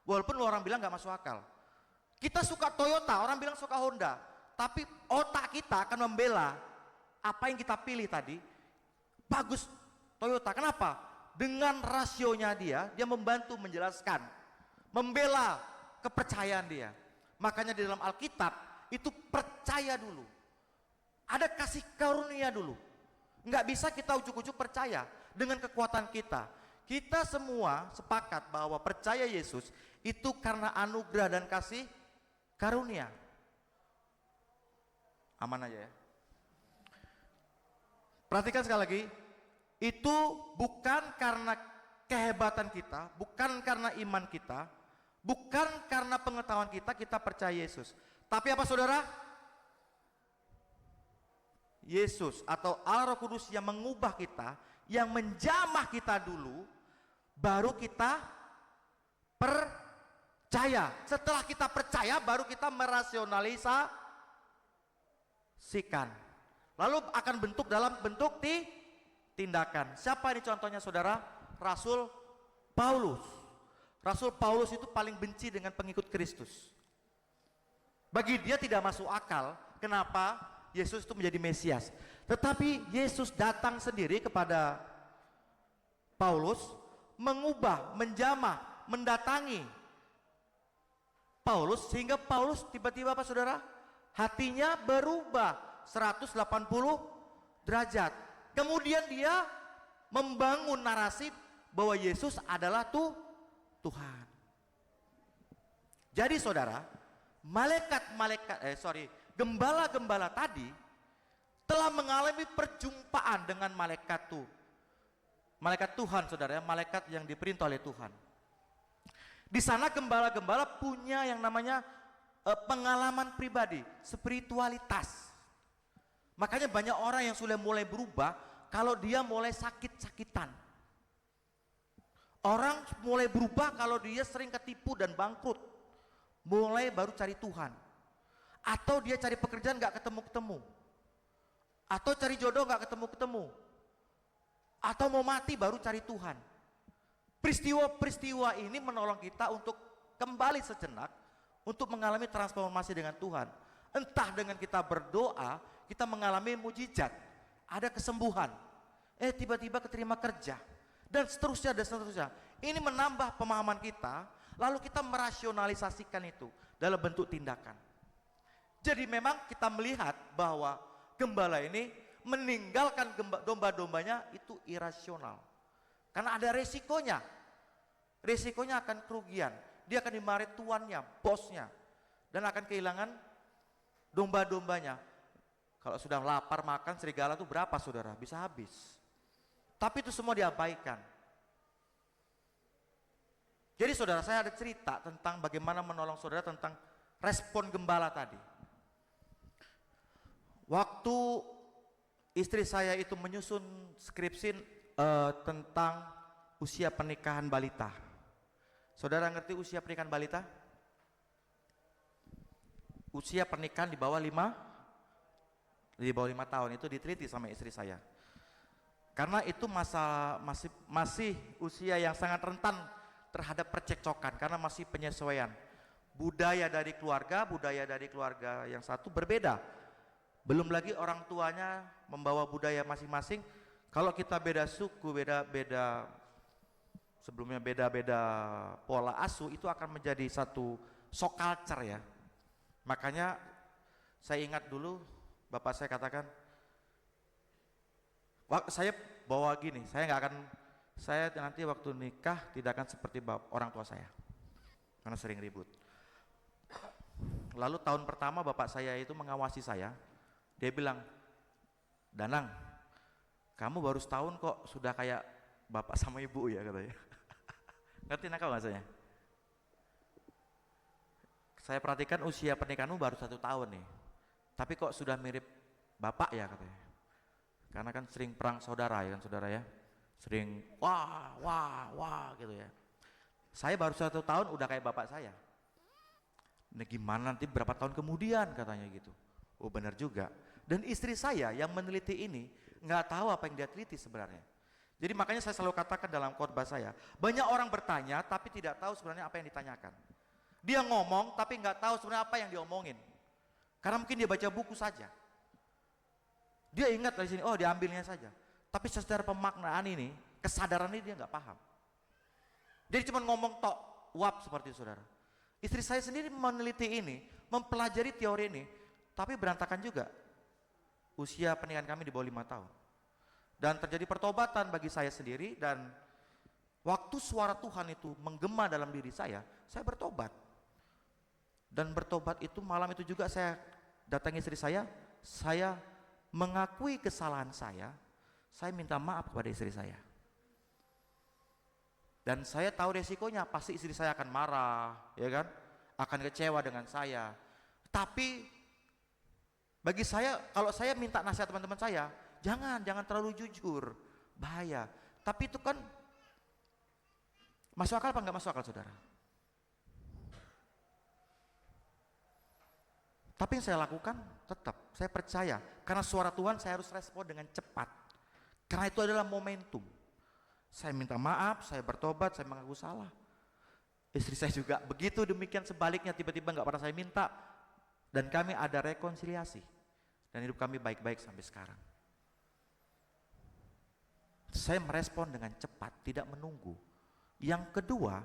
Walaupun orang bilang gak masuk akal. Kita suka Toyota, orang bilang suka Honda. Tapi otak kita akan membela apa yang kita pilih tadi. Bagus Toyota, kenapa? Dengan rasionya dia membantu menjelaskan, membela kepercayaan dia. Makanya di dalam Alkitab itu percaya dulu. Ada kasih karunia dulu. Enggak bisa kita ujuk-ujuk percaya dengan kekuatan kita. Kita semua sepakat bahwa percaya Yesus itu karena anugerah dan kasih karunia. Aman aja ya. Perhatikan sekali lagi, itu bukan karena kehebatan kita, bukan karena iman kita, bukan karena pengetahuan kita, kita percaya Yesus. Tapi apa saudara? Yesus atau Allah Roh Kudus yang mengubah kita, yang menjamah kita dulu, baru kita percaya. Setelah kita percaya, baru kita merasionalisasikan. Lalu akan bentuk dalam bentuk tindakan. Siapa ini contohnya saudara? Rasul Paulus. Rasul Paulus itu paling benci dengan pengikut Kristus. Bagi dia tidak masuk akal kenapa Yesus itu menjadi Mesias. Tetapi Yesus datang sendiri kepada Paulus, mengubah, menjamah, mendatangi Paulus, sehingga Paulus tiba-tiba apa saudara? Hatinya berubah 180 derajat. Kemudian dia membangun narasi bahwa Yesus adalah Tuhan. Jadi saudara, gembala-gembala tadi telah mengalami perjumpaan dengan malaikat Tuhan saudara, malaikat yang diperintah oleh Tuhan. Di sana gembala-gembala punya yang namanya pengalaman pribadi, spiritualitas. Makanya banyak orang yang sudah mulai berubah kalau dia mulai sakit-sakitan. Orang mulai berubah kalau dia sering ketipu dan bangkrut. Mulai baru cari Tuhan. Atau dia cari pekerjaan gak ketemu-ketemu. Atau cari jodoh gak ketemu-ketemu. Atau mau mati baru cari Tuhan. Peristiwa-peristiwa ini menolong kita untuk kembali sejenak untuk mengalami transformasi dengan Tuhan. Entah dengan kita berdoa, kita mengalami mujizat, ada kesembuhan, tiba-tiba keterima kerja, dan seterusnya dan seterusnya. Ini menambah pemahaman kita, lalu kita merasionalisasikan itu dalam bentuk tindakan. Jadi memang kita melihat bahwa gembala ini meninggalkan domba-dombanya itu irasional. Karena ada resikonya. Resikonya akan kerugian. Dia akan dimarahi tuannya, bosnya. Dan akan kehilangan domba-dombanya. Kalau sudah lapar makan serigala itu berapa saudara? Bisa habis. Tapi itu semua diabaikan. Jadi saudara, saya ada cerita tentang bagaimana menolong saudara tentang respon gembala tadi. Waktu istri saya itu menyusun skripsi tentang usia pernikahan balita. Saudara ngerti usia pernikahan balita? Usia pernikahan di bawah 5 tahun itu diteliti sama istri saya. Karena itu masih usia yang sangat rentan terhadap percekcokan karena masih penyesuaian. Budaya dari keluarga yang satu berbeda. Belum lagi orang tuanya membawa budaya masing-masing. Kalau kita beda suku, sebelumnya beda pola asuh, itu akan menjadi satu shock culture ya. Makanya saya ingat dulu bapak saya katakan, saya bawa gini, saya nanti waktu nikah tidak akan seperti orang tua saya, karena sering ribut. Lalu tahun pertama bapak saya itu mengawasi saya, dia bilang, Danang, kamu baru setahun kok sudah kayak bapak sama ibu ya katanya. Ngerti nakal nggak saya? Saya perhatikan usia pernikahanmu baru 1 tahun nih, tapi kok sudah mirip bapak ya katanya. Karena kan sering perang saudara ya kan saudara ya, sering wah gitu ya. Saya baru 1 tahun udah kayak bapak saya. Nah gimana nanti berapa tahun kemudian katanya gitu. Oh benar juga. Dan istri saya yang meneliti ini nggak tahu apa yang dia teliti sebenarnya. Jadi makanya saya selalu katakan dalam khotbah saya, banyak orang bertanya tapi tidak tahu sebenarnya apa yang ditanyakan. Dia ngomong tapi nggak tahu sebenarnya apa yang diomongin. Karena mungkin dia baca buku saja. Dia ingat dari sini, oh diambilnya saja. Tapi secara pemaknaan ini, kesadaran ini dia nggak paham. Jadi cuma ngomong tok, uap seperti itu, saudara. Istri saya sendiri meneliti ini, mempelajari teori ini, tapi berantakan juga. Usia pernikahan kami di bawah 5 tahun. Dan terjadi pertobatan bagi saya sendiri, dan waktu suara Tuhan itu menggema dalam diri saya bertobat. Dan bertobat itu malam itu juga saya datangi istri saya mengakui kesalahan saya minta maaf kepada istri saya. Dan saya tahu resikonya, pasti istri saya akan marah, ya kan? Akan kecewa dengan saya. Tapi bagi saya, kalau saya minta nasihat teman-teman saya, jangan terlalu jujur, bahaya. Tapi itu kan masuk akal apa enggak masuk akal, saudara? Tapi yang saya lakukan tetap, saya percaya, karena suara Tuhan saya harus respon dengan cepat. Karena itu adalah momentum. Saya minta maaf, saya bertobat, saya mengaku salah. Istri saya juga begitu, demikian sebaliknya, tiba-tiba nggak pernah saya minta. Dan kami ada rekonsiliasi. Dan hidup kami baik-baik sampai sekarang. Saya merespon dengan cepat, tidak menunggu. Yang kedua,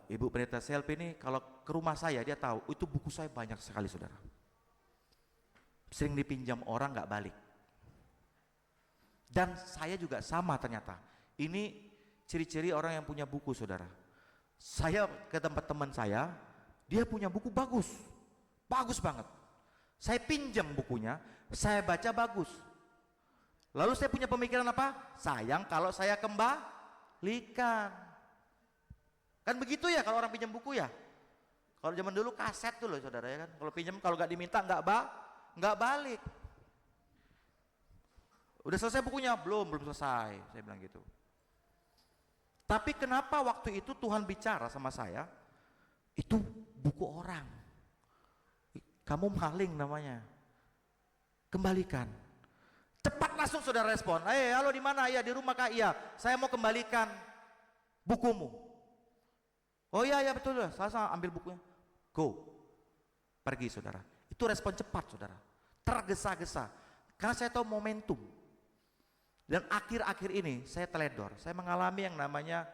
Ibu Pendeta Selvi ini kalau ke rumah saya dia tahu itu buku saya banyak sekali, saudara. Sering dipinjam orang nggak balik. Dan saya juga sama ternyata. Ini ciri-ciri orang yang punya buku, saudara. Saya ke tempat teman saya, dia punya buku bagus banget. Saya pinjam bukunya, saya baca bagus. Lalu saya punya pemikiran apa? Sayang kalau saya kembalikan. Kan begitu ya kalau orang pinjam buku ya. Kalau zaman dulu kaset tuh loh, saudara ya kan. Kalau pinjam, kalau nggak diminta nggak balik. Udah selesai bukunya? Belum selesai, saya bilang gitu. Tapi kenapa waktu itu Tuhan bicara sama saya, itu buku orang, kamu maling namanya, kembalikan. Cepat langsung saudara respon, halo di mana? Iya di rumah kak, iya saya mau kembalikan bukumu. Oh iya betul, saya ambil bukunya, go, pergi saudara. Itu respon cepat saudara, tergesa-gesa, karena saya tahu momentum. Dan akhir-akhir ini saya teledor, saya mengalami yang namanya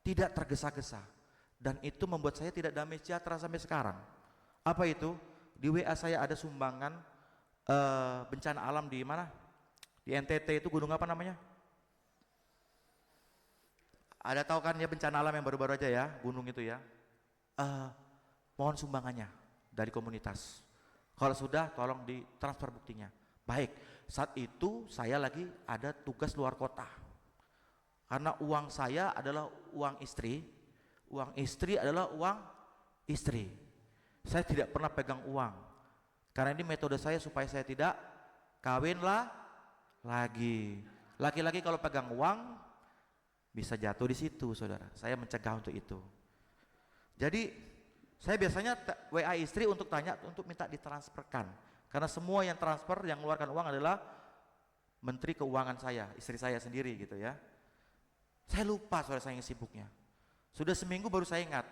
tidak tergesa-gesa. Dan itu membuat saya tidak damai sejahtera sampai sekarang. Apa itu? Di WA saya ada sumbangan bencana alam di mana? Di NTT itu gunung apa namanya? Ada tahu kan ya bencana alam yang baru-baru aja ya, gunung itu ya. Mohon sumbangannya dari komunitas. Kalau sudah tolong ditransfer buktinya. Baik, saat itu saya lagi ada tugas luar kota. Karena uang saya adalah uang istri adalah uang istri. Saya tidak pernah pegang uang. Karena ini metode saya supaya saya tidak kawinlah lagi. Laki-laki kalau pegang uang bisa jatuh di situ, saudara. Saya mencegah untuk itu. Jadi saya biasanya WA istri untuk tanya, untuk minta ditransferkan. Karena semua yang transfer, yang mengeluarkan uang adalah Menteri Keuangan saya, istri saya sendiri gitu ya. Saya lupa, saudara, saya sibuknya. Sudah seminggu baru saya ingat.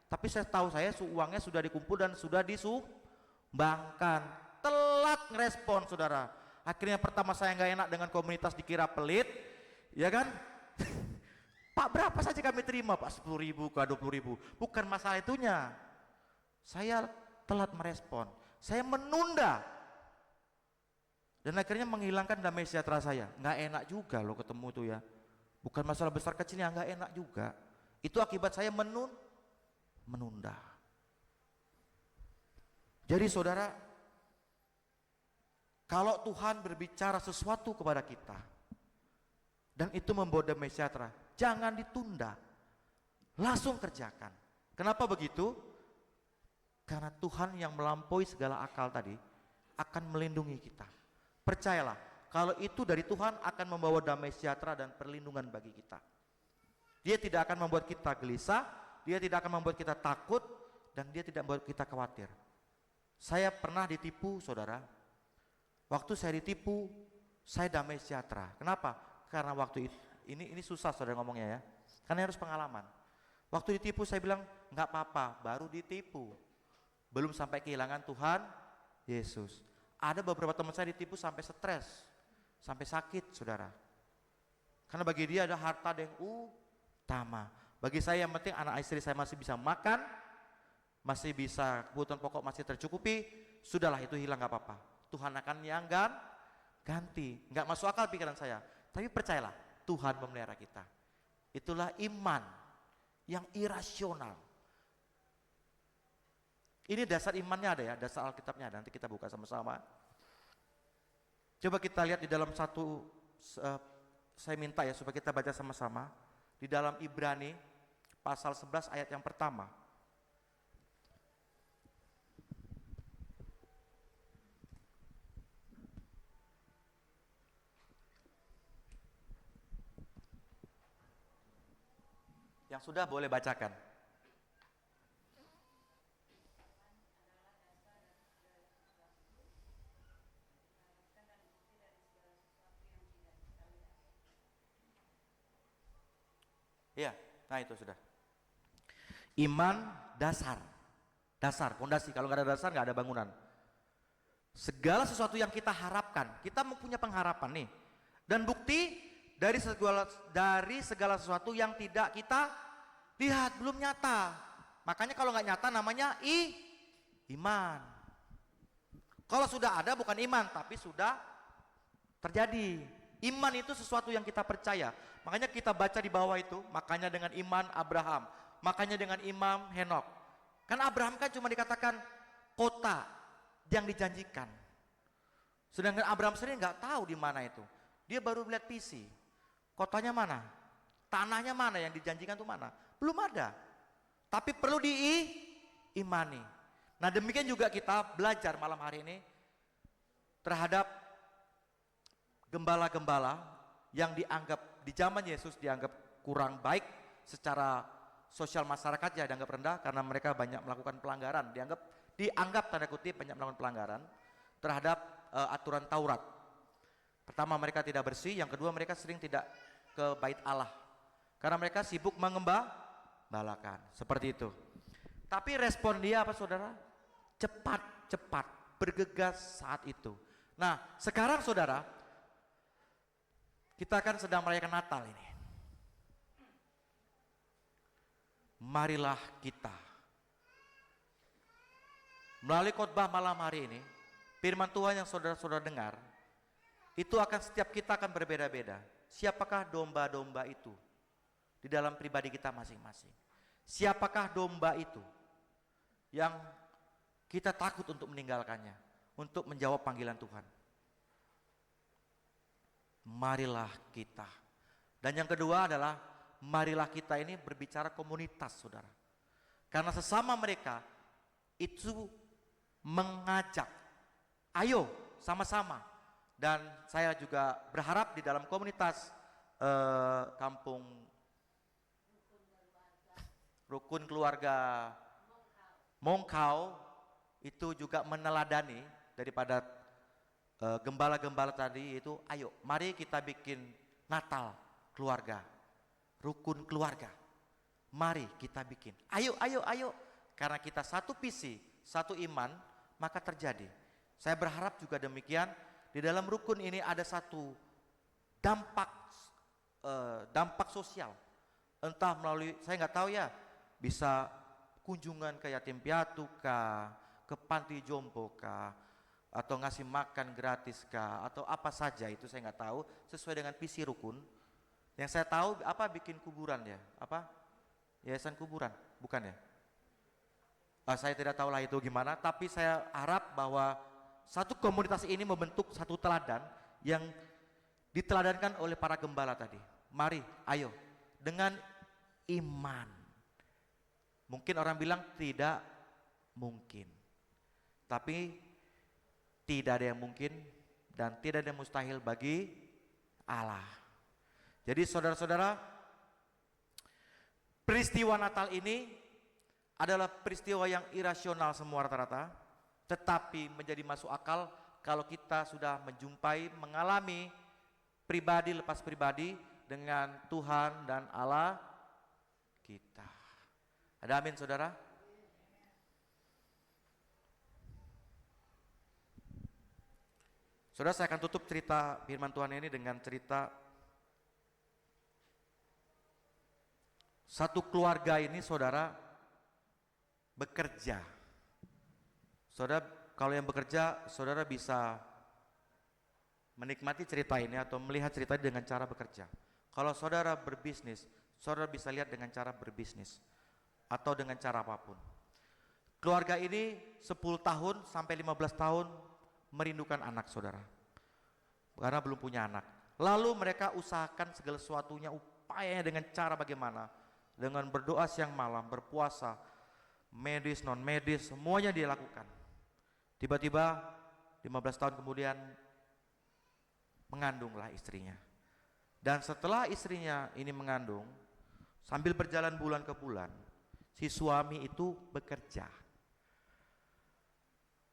Tapi saya tahu uangnya sudah dikumpul dan sudah disumbangkan. Telat ngerespon, saudara. Akhirnya pertama saya nggak enak dengan komunitas, dikira pelit, ya kan? Pak, berapa saja kami terima, Pak? 10.000 ke 20.000. Bukan masalah itunya. Saya telat merespon. Saya menunda. Dan akhirnya menghilangkan damai sejahtera saya. Nggak enak juga loh ketemu tuh ya. Bukan masalah besar kecilnya, nggak enak juga. Itu akibat saya menunda. Jadi saudara, kalau Tuhan berbicara sesuatu kepada kita dan itu membawa damai sejahtera, jangan ditunda, langsung kerjakan. Kenapa begitu? Karena Tuhan yang melampaui segala akal tadi akan melindungi kita. Percayalah, kalau itu dari Tuhan akan membawa damai sejahtera dan perlindungan bagi kita. Dia tidak akan membuat kita gelisah, dia tidak akan membuat kita takut, dan dia tidak membuat kita khawatir. Saya pernah ditipu, saudara. Waktu saya ditipu, saya damai sejahtera. Kenapa? Karena waktu itu, ini susah saudara ngomongnya ya, karena harus pengalaman. Waktu ditipu saya bilang, nggak apa-apa, baru ditipu. Belum sampai kehilangan Tuhan Yesus. Ada beberapa teman saya ditipu sampai stres, sampai sakit, saudara. Karena bagi dia ada harta yang utama. Bagi saya yang penting anak istri saya masih bisa makan, masih bisa kebutuhan pokok masih tercukupi, sudahlah itu hilang gak apa-apa. Tuhan akan yang ganti. Gak masuk akal pikiran saya, tapi percayalah Tuhan memelihara kita. Itulah iman yang irasional. Ini dasar imannya ada ya, dasar Alkitabnya ada, nanti kita buka sama-sama. Coba kita lihat di dalam saya minta ya supaya kita baca sama-sama. Di dalam Ibrani pasal 11 ayat yang pertama. Yang sudah boleh bacakan. Iya, nah itu sudah. Iman dasar, fondasi. Kalau nggak ada dasar nggak ada bangunan. Segala sesuatu yang kita harapkan, kita mempunyai pengharapan nih. Dan bukti dari segala sesuatu yang tidak kita lihat, belum nyata. Makanya kalau nggak nyata namanya iman. Kalau sudah ada bukan iman, tapi sudah terjadi. Iman itu sesuatu yang kita percaya. Makanya kita baca di bawah itu, makanya dengan iman Abraham, makanya dengan imam Henok. Kan Abraham kan cuma dikatakan kota yang dijanjikan. Sedangkan Abraham sendiri nggak tahu di mana itu. Dia baru melihat visi. Kotanya mana? Tanahnya mana yang dijanjikan itu mana? Belum ada. Tapi perlu diimani. Nah demikian juga kita belajar malam hari ini terhadap gembala-gembala yang dianggap di zaman Yesus dianggap kurang baik secara sosial masyarakat, ya dianggap rendah karena mereka banyak melakukan pelanggaran, dianggap tanda kutip banyak melakukan pelanggaran terhadap aturan Taurat. Pertama, mereka tidak bersih, yang kedua mereka sering tidak ke bait Allah karena mereka sibuk mengembalakan, seperti itu. Tapi respon dia apa saudara? Cepat bergegas saat itu. Nah sekarang saudara, kita kan sedang merayakan Natal ini. Marilah kita melalui khotbah malam hari ini, firman Tuhan yang saudara-saudara dengar, itu akan setiap kita akan berbeda-beda. Siapakah domba-domba itu di dalam pribadi kita masing-masing? Siapakah domba itu yang kita takut untuk meninggalkannya, untuk menjawab panggilan Tuhan? Marilah kita. Dan yang kedua adalah marilah kita ini berbicara komunitas, saudara. Karena sesama mereka itu mengajak, ayo sama-sama. Dan saya juga berharap di dalam komunitas kampung Rukun Keluarga Mongkau itu juga meneladani daripada gembala-gembala tadi itu, ayo mari kita bikin Natal keluarga, rukun keluarga. Mari kita bikin. Ayo, ayo, ayo. Karena kita satu visi, satu iman, maka terjadi. Saya berharap juga demikian, di dalam rukun ini ada satu dampak sosial. Entah melalui, saya nggak tahu ya, bisa kunjungan ke yatim piatu kah, ke panti jompo kah, atau ngasih makan gratis kah, atau apa saja itu saya nggak tahu, sesuai dengan visi rukun. Yang saya tahu apa, bikin kuburan ya, apa? Yayasan kuburan, bukan ya? Saya tidak tahu lah itu gimana, tapi saya harap bahwa satu komunitas ini membentuk satu teladan yang diteladankan oleh para gembala tadi. Mari, ayo, dengan iman. Mungkin orang bilang tidak mungkin, tapi tidak ada yang mungkin dan tidak ada yang mustahil bagi Allah. Jadi saudara-saudara, peristiwa Natal ini adalah peristiwa yang irasional semua rata-rata, tetapi menjadi masuk akal kalau kita sudah menjumpai, mengalami pribadi lepas pribadi dengan Tuhan dan Allah kita. Ada amin saudara? Saudara, saya akan tutup cerita firman Tuhan ini dengan cerita satu keluarga ini, saudara, bekerja. Saudara, kalau yang bekerja, saudara bisa menikmati cerita ini atau melihat cerita ini dengan cara bekerja. Kalau saudara berbisnis, saudara bisa lihat dengan cara berbisnis atau dengan cara apapun. Keluarga ini 10 tahun sampai 15 tahun merindukan anak, saudara, karena belum punya anak. Lalu mereka usahakan segala sesuatunya, upayanya dengan cara bagaimana, dengan berdoa siang malam, berpuasa, medis, non medis, semuanya dia lakukan. Tiba-tiba 15 tahun kemudian mengandunglah istrinya. Dan setelah istrinya ini mengandung, sambil berjalan bulan ke bulan, si suami itu bekerja.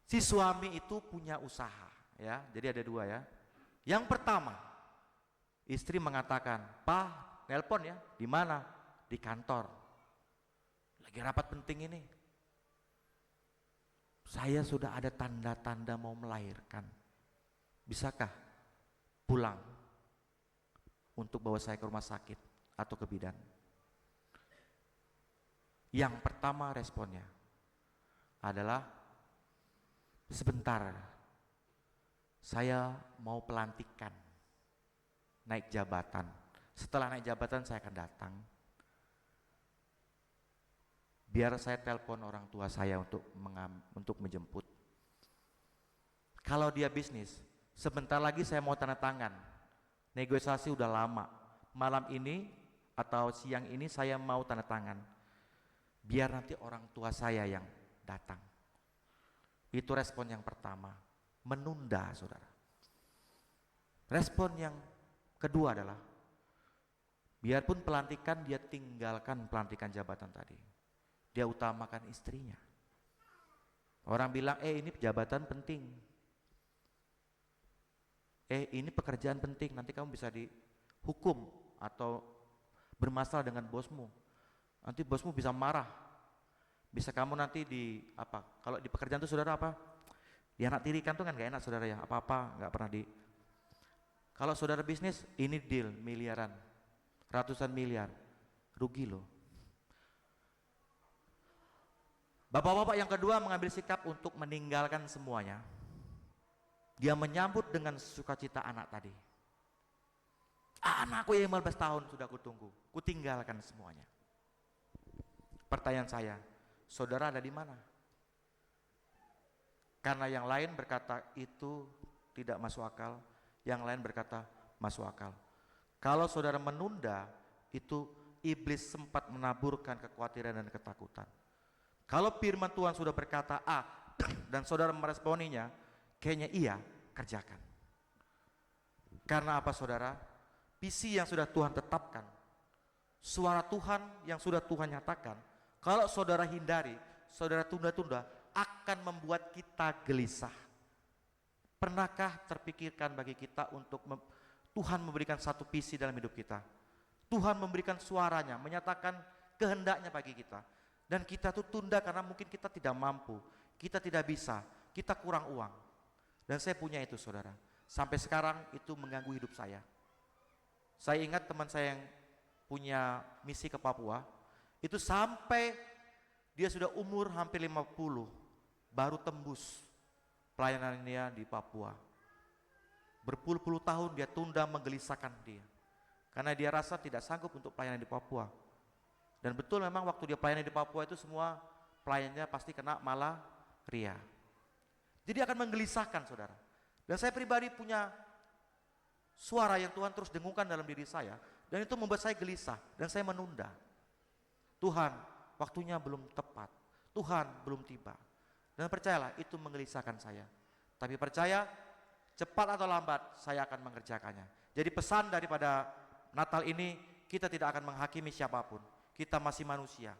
Si suami itu punya usaha, ya. Jadi ada dua ya. Yang pertama, istri mengatakan, "Pak, nelpon ya, di mana? Di kantor. Lagi rapat penting ini. Saya sudah ada tanda-tanda mau melahirkan. Bisakah pulang untuk bawa saya ke rumah sakit atau ke bidan?" Yang pertama responnya adalah, "Sebentar, saya mau pelantikan, naik jabatan. Setelah naik jabatan saya akan datang. Biar saya telepon orang tua saya untuk menjemput." Kalau dia bisnis, "Sebentar lagi saya mau tanda tangan. Negosiasi udah lama. Malam ini atau siang ini saya mau tanda tangan. Biar nanti orang tua saya yang datang." Itu respon yang pertama, menunda, saudara. Respon yang kedua adalah, biarpun pelantikan, dia tinggalkan pelantikan jabatan tadi. Dia utamakan istrinya. Orang bilang, ini jabatan penting. Ini pekerjaan penting, nanti kamu bisa dihukum atau bermasalah dengan bosmu. Nanti bosmu bisa marah. Bisa kamu nanti kalau di pekerjaan itu saudara apa? Dianak tirikan tuh kan gak enak saudara ya, apa-apa gak pernah Kalau saudara bisnis, ini deal miliaran, ratusan miliar, rugi loh. Bapak-bapak yang kedua mengambil sikap untuk meninggalkan semuanya. Dia menyambut dengan sukacita anak tadi. Anakku yang 15 tahun sudah kutunggu, kutinggalkan semuanya. Pertanyaan saya, saudara ada di mana? Karena yang lain berkata itu tidak masuk akal, yang lain berkata masuk akal. Kalau saudara menunda, itu iblis sempat menaburkan kekhawatiran dan ketakutan. Kalau firman Tuhan sudah berkata A dan saudara meresponinya, kayaknya iya, kerjakan. Karena apa saudara? Visi yang sudah Tuhan tetapkan, suara Tuhan yang sudah Tuhan nyatakan, kalau saudara hindari, saudara tunda-tunda, akan membuat kita gelisah. Pernahkah terpikirkan bagi kita untuk Tuhan memberikan satu visi dalam hidup kita? Tuhan memberikan suaranya, menyatakan kehendaknya bagi kita. Dan kita tuh tunda karena mungkin kita tidak mampu, kita tidak bisa, kita kurang uang. Dan saya punya itu saudara. Sampai sekarang itu mengganggu hidup saya. Saya ingat teman saya yang punya misi ke Papua, itu sampai dia sudah umur hampir 50, baru tembus pelayanannya di Papua. Berpuluh-puluh tahun dia tunda, menggelisahkan dia. Karena dia rasa tidak sanggup untuk pelayanan di Papua. Dan betul memang waktu dia pelayanan di Papua itu semua pelayannya pasti kena malaria. Jadi akan menggelisahkan saudara. Dan saya pribadi punya suara yang Tuhan terus dengungkan dalam diri saya. Dan itu membuat saya gelisah dan saya menunda. Tuhan, waktunya belum tepat. Tuhan belum tiba. Dan percayalah itu menggelisahkan saya. Tapi percaya cepat atau lambat saya akan mengerjakannya. Jadi pesan daripada Natal ini, kita tidak akan menghakimi siapapun. Kita masih manusia.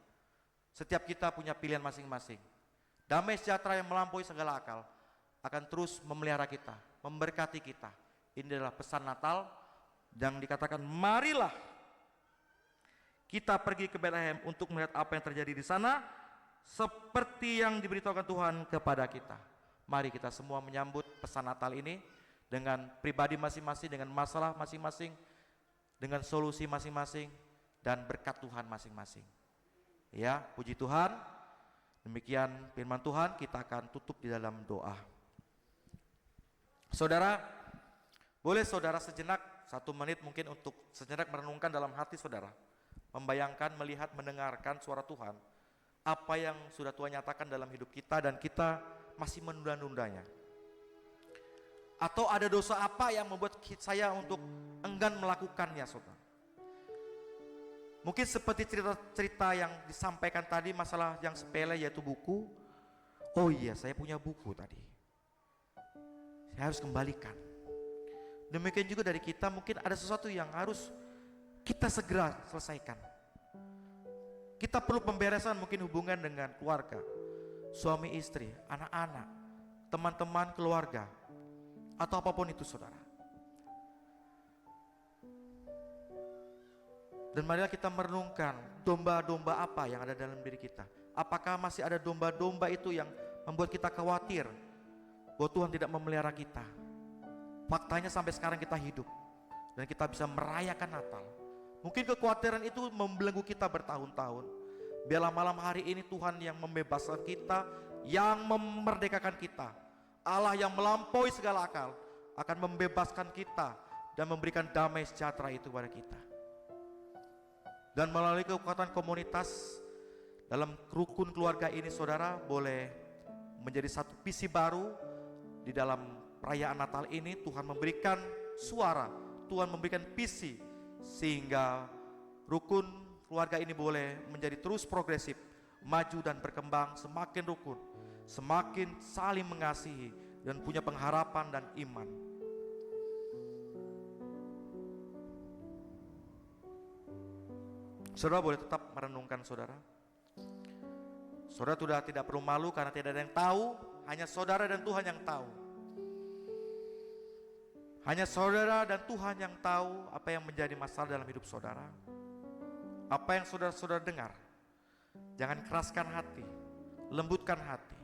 Setiap kita punya pilihan masing-masing. Damai sejahtera yang melampaui segala akal akan terus memelihara kita, memberkati kita. Ini adalah pesan Natal yang dikatakan marilah kita pergi ke Bethlehem untuk melihat apa yang terjadi di sana seperti yang diberitahukan Tuhan kepada kita. Mari kita semua menyambut pesan Natal ini dengan pribadi masing-masing, dengan masalah masing-masing, dengan solusi masing-masing dan berkat Tuhan masing-masing. Ya, puji Tuhan. Demikian firman Tuhan, kita akan tutup di dalam doa. Saudara, boleh saudara sejenak, 1 menit mungkin untuk sejenak merenungkan dalam hati saudara. Membayangkan, melihat, mendengarkan suara Tuhan. Apa yang sudah Tuhan nyatakan dalam hidup kita dan kita masih menunda-nundanya. Atau ada dosa apa yang membuat saya untuk enggan melakukannya saudara. Mungkin seperti cerita-cerita yang disampaikan tadi, masalah yang sepele yaitu buku. Oh iya, saya punya buku tadi. Saya harus kembalikan. Demikian juga dari kita, mungkin ada sesuatu yang harus kita segera selesaikan. Kita perlu pemberesan mungkin hubungan dengan keluarga, suami istri, anak-anak, teman-teman keluarga, atau apapun itu saudara. Dan marilah kita merenungkan domba-domba apa yang ada dalam diri kita. Apakah masih ada domba-domba itu yang membuat kita khawatir bahwa Tuhan tidak memelihara kita. Faktanya sampai sekarang kita hidup dan kita bisa merayakan Natal. Mungkin kekhawatiran itu membelenggu kita bertahun-tahun. Biarlah malam hari ini Tuhan yang membebaskan kita, yang memerdekakan kita. Allah yang melampaui segala akal akan membebaskan kita dan memberikan damai sejahtera itu kepada kita. Dan melalui kekuatan komunitas dalam rukun keluarga ini saudara boleh menjadi satu visi baru di dalam perayaan Natal ini. Tuhan memberikan suara, Tuhan memberikan visi sehingga rukun keluarga ini boleh menjadi terus progresif, maju dan berkembang, semakin rukun, semakin saling mengasihi dan punya pengharapan dan iman. Saudara boleh tetap merenungkan saudara. Saudara sudah tidak perlu malu karena tidak ada yang tahu, hanya saudara dan Tuhan yang tahu. Hanya saudara dan Tuhan yang tahu apa yang menjadi masalah dalam hidup saudara. Apa yang saudara-saudara dengar. Jangan keraskan hati, lembutkan hati.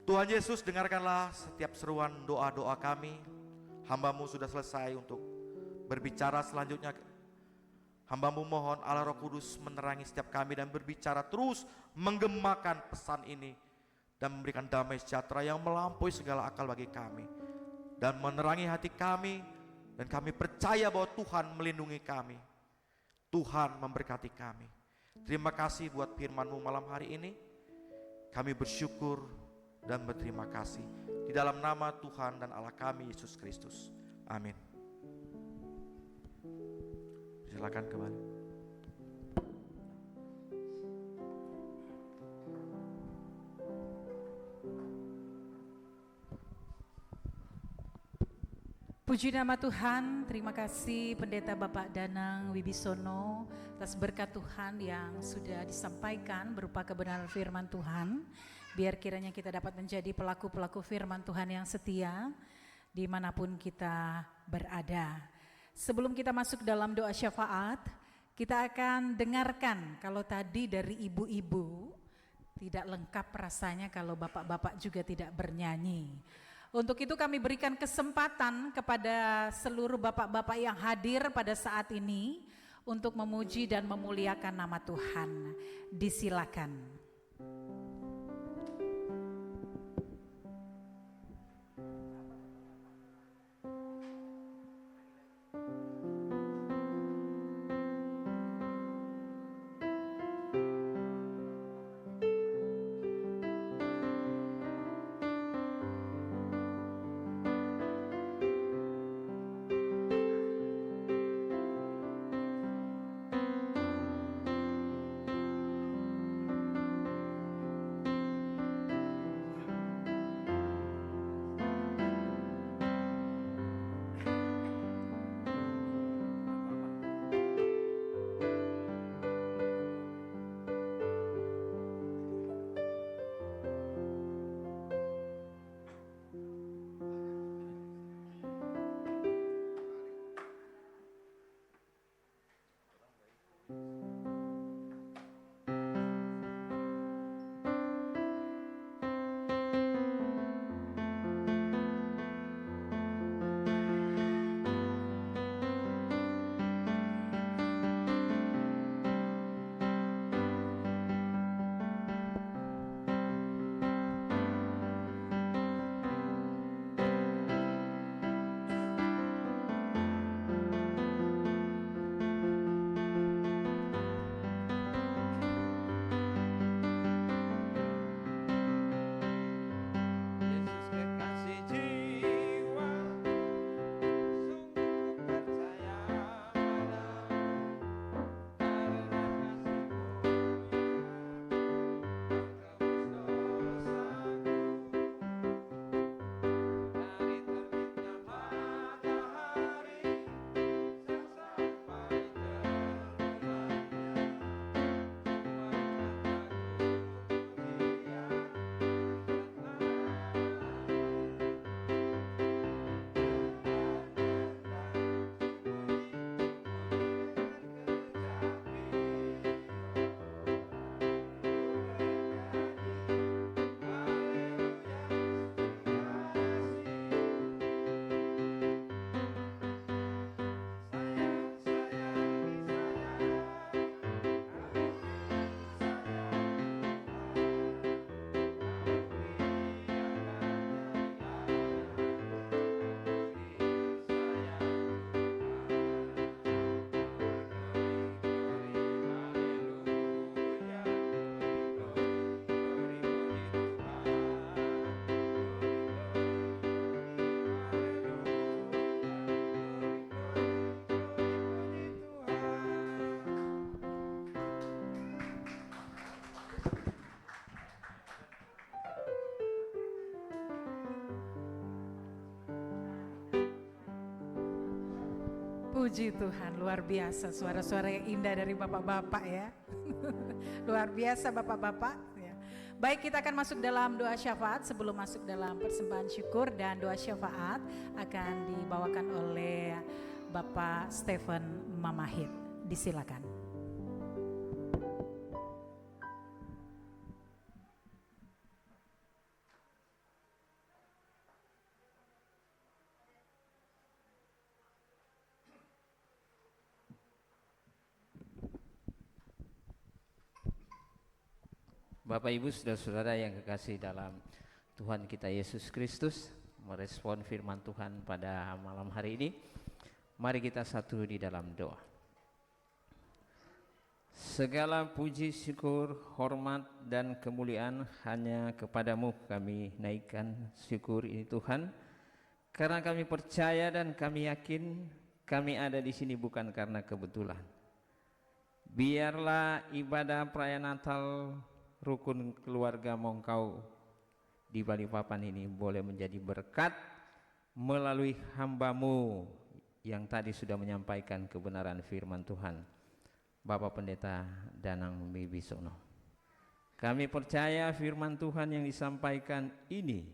Tuhan Yesus, dengarkanlah setiap seruan doa-doa kami. Hamba-Mu sudah selesai untuk berbicara selanjutnya. Hamba-Mu mohon Allah Roh Kudus menerangi setiap kami dan berbicara terus menggemakan pesan ini dan memberikan damai sejahtera yang melampaui segala akal bagi kami dan menerangi hati kami, dan kami percaya bahwa Tuhan melindungi kami, Tuhan memberkati kami. Terima kasih buat firman-Mu malam hari ini. Kami bersyukur dan berterima kasih di dalam nama Tuhan dan Allah kami Yesus Kristus. Amin. Silakan kembali. Puji nama Tuhan, terima kasih Pendeta Bapak Danang Wibisono atas berkat Tuhan yang sudah disampaikan berupa kebenaran firman Tuhan. Biar kiranya kita dapat menjadi pelaku-pelaku firman Tuhan yang setia dimanapun kita berada. Sebelum kita masuk dalam doa syafaat, kita akan dengarkan kalau tadi dari ibu-ibu tidak lengkap rasanya kalau bapak-bapak juga tidak bernyanyi. Untuk itu kami berikan kesempatan kepada seluruh bapak-bapak yang hadir pada saat ini untuk memuji dan memuliakan nama Tuhan. Disilakan. Puji Tuhan, luar biasa suara-suara yang indah dari bapak-bapak ya. Luar biasa bapak-bapak ya. Baik, kita akan masuk dalam doa syafaat. Sebelum masuk dalam persembahan syukur dan doa syafaat akan dibawakan oleh Bapak Stephen Mamahit. Disilakan. Bapak Ibu saudara-saudara yang kekasih dalam Tuhan kita Yesus Kristus, merespon firman Tuhan pada malam hari ini, mari kita satu di dalam doa. Segala puji, syukur, hormat dan kemuliaan hanya kepadamu kami naikkan syukur ini Tuhan, karena kami percaya dan kami yakin kami ada di sini bukan karena kebetulan. Biarlah ibadah perayaan Natal rukun keluarga Mongkau di Balikpapan ini boleh menjadi berkat melalui hamba-Mu yang tadi sudah menyampaikan kebenaran firman Tuhan, Bapak Pendeta Danang Wibisono. Kami percaya firman Tuhan yang disampaikan ini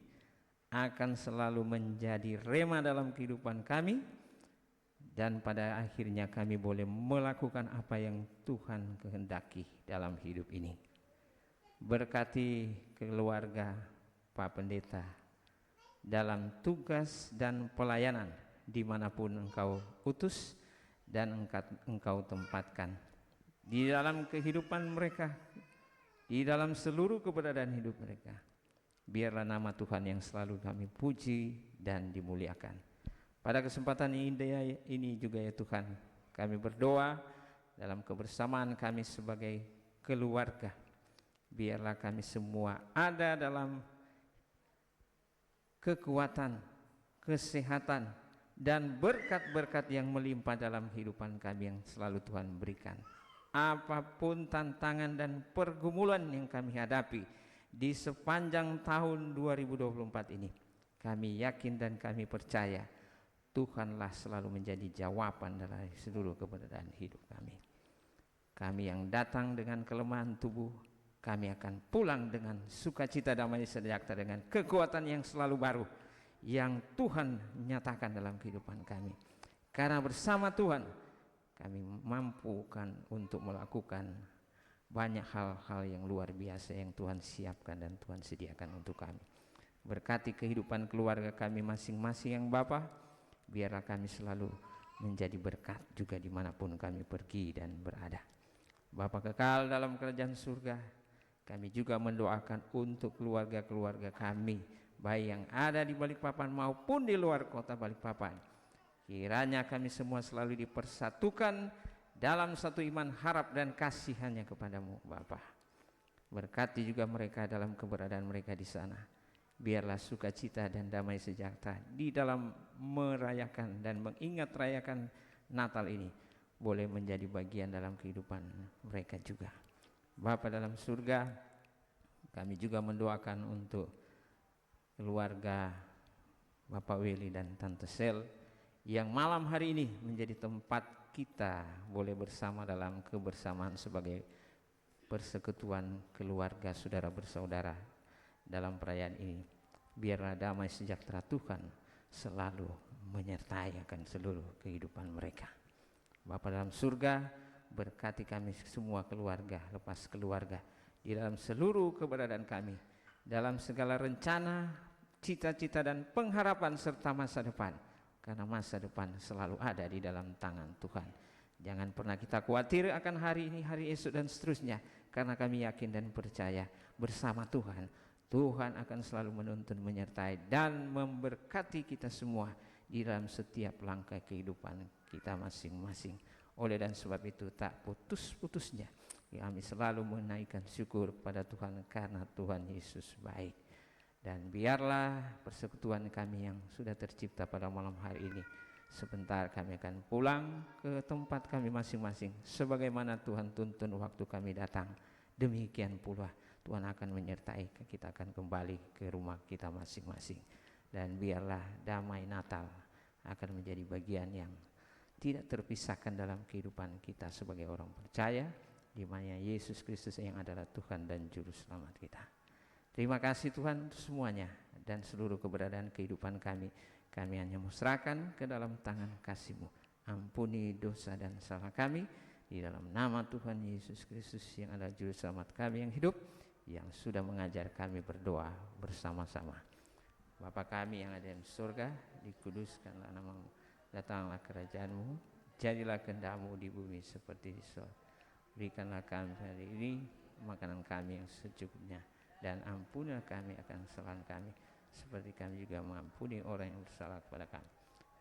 akan selalu menjadi rema dalam kehidupan kami, dan pada akhirnya kami boleh melakukan apa yang Tuhan kehendaki dalam hidup ini. Berkati keluarga Pak Pendeta dalam tugas dan pelayanan dimanapun Engkau utus dan Engkau tempatkan di dalam kehidupan mereka, di dalam seluruh keberadaan hidup mereka. Biarlah nama Tuhan yang selalu kami puji dan dimuliakan. Pada kesempatan ini juga ya Tuhan, kami berdoa dalam kebersamaan kami sebagai keluarga. Biarlah kami semua ada dalam kekuatan, kesehatan, dan berkat-berkat yang melimpah dalam kehidupan kami yang selalu Tuhan berikan. Apapun tantangan dan pergumulan yang kami hadapi di sepanjang tahun 2024 ini, kami yakin dan kami percaya Tuhanlah selalu menjadi jawaban dalam seluruh keberadaan hidup kami. Kami yang datang dengan kelemahan tubuh, kami akan pulang dengan sukacita, damai sejahtera, dengan kekuatan yang selalu baru yang Tuhan nyatakan dalam kehidupan kami. Karena bersama Tuhan kami mampukan untuk melakukan banyak hal-hal yang luar biasa yang Tuhan siapkan dan Tuhan sediakan untuk kami. Berkati kehidupan keluarga kami masing-masing yang Bapa, biarlah kami selalu menjadi berkat juga dimanapun kami pergi dan berada. Bapa kekal dalam kerajaan surga, kami juga mendoakan untuk keluarga-keluarga kami, baik yang ada di Balikpapan maupun di luar kota Balikpapan. Kiranya kami semua selalu dipersatukan dalam satu iman, harap dan kasih hanya kepadamu Bapa. Berkati juga mereka dalam keberadaan mereka di sana. Biarlah sukacita dan damai sejahtera di dalam merayakan dan mengingat rayakan Natal ini boleh menjadi bagian dalam kehidupan mereka juga. Bapa dalam surga, kami juga mendoakan untuk keluarga Bapak Willy dan Tante Sel yang malam hari ini menjadi tempat kita boleh bersama dalam kebersamaan sebagai persekutuan keluarga saudara bersaudara dalam perayaan ini. Biarlah damai sejahtera Tuhan selalu menyertai akan seluruh kehidupan mereka. Bapa dalam surga, berkati kami semua keluarga, lepas keluarga, di dalam seluruh keberadaan kami, dalam segala rencana, cita-cita dan pengharapan serta masa depan, karena masa depan selalu ada di dalam tangan Tuhan. Jangan pernah kita khawatir akan hari ini, hari esok dan seterusnya, karena kami yakin dan percaya bersama Tuhan, Tuhan akan selalu menuntun, menyertai dan memberkati kita semua di dalam setiap langkah kehidupan kita masing-masing. Oleh dan sebab itu tak putus-putusnya kami selalu menaikkan syukur kepada Tuhan karena Tuhan Yesus baik. Dan biarlah persekutuan kami yang sudah tercipta pada malam hari ini, sebentar kami akan pulang ke tempat kami masing-masing sebagaimana Tuhan tuntun waktu kami datang. Demikian pula Tuhan akan menyertai kita, akan kembali ke rumah kita masing-masing. Dan biarlah damai Natal akan menjadi bagian yang tidak terpisahkan dalam kehidupan kita sebagai orang percaya, di mana Yesus Kristus yang adalah Tuhan dan Juru Selamat kita. Terima kasih Tuhan untuk semuanya dan seluruh keberadaan kehidupan kami. Kami hanya serahkan ke dalam tangan kasih-Mu. Ampuni dosa dan salah kami di dalam nama Tuhan Yesus Kristus yang adalah Juru Selamat kami yang hidup, yang sudah mengajar kami berdoa bersama-sama. Bapa kami yang ada di surga, dikuduskanlah nama-Mu. Datanglah kerajaan-Mu, jadilah kehendak-Mu di bumi seperti di surga. Berikanlah kami hari ini makanan kami yang secukupnya, dan ampunilah kami akan kesalahan kami, seperti kami juga mengampuni orang yang bersalah kepada kami.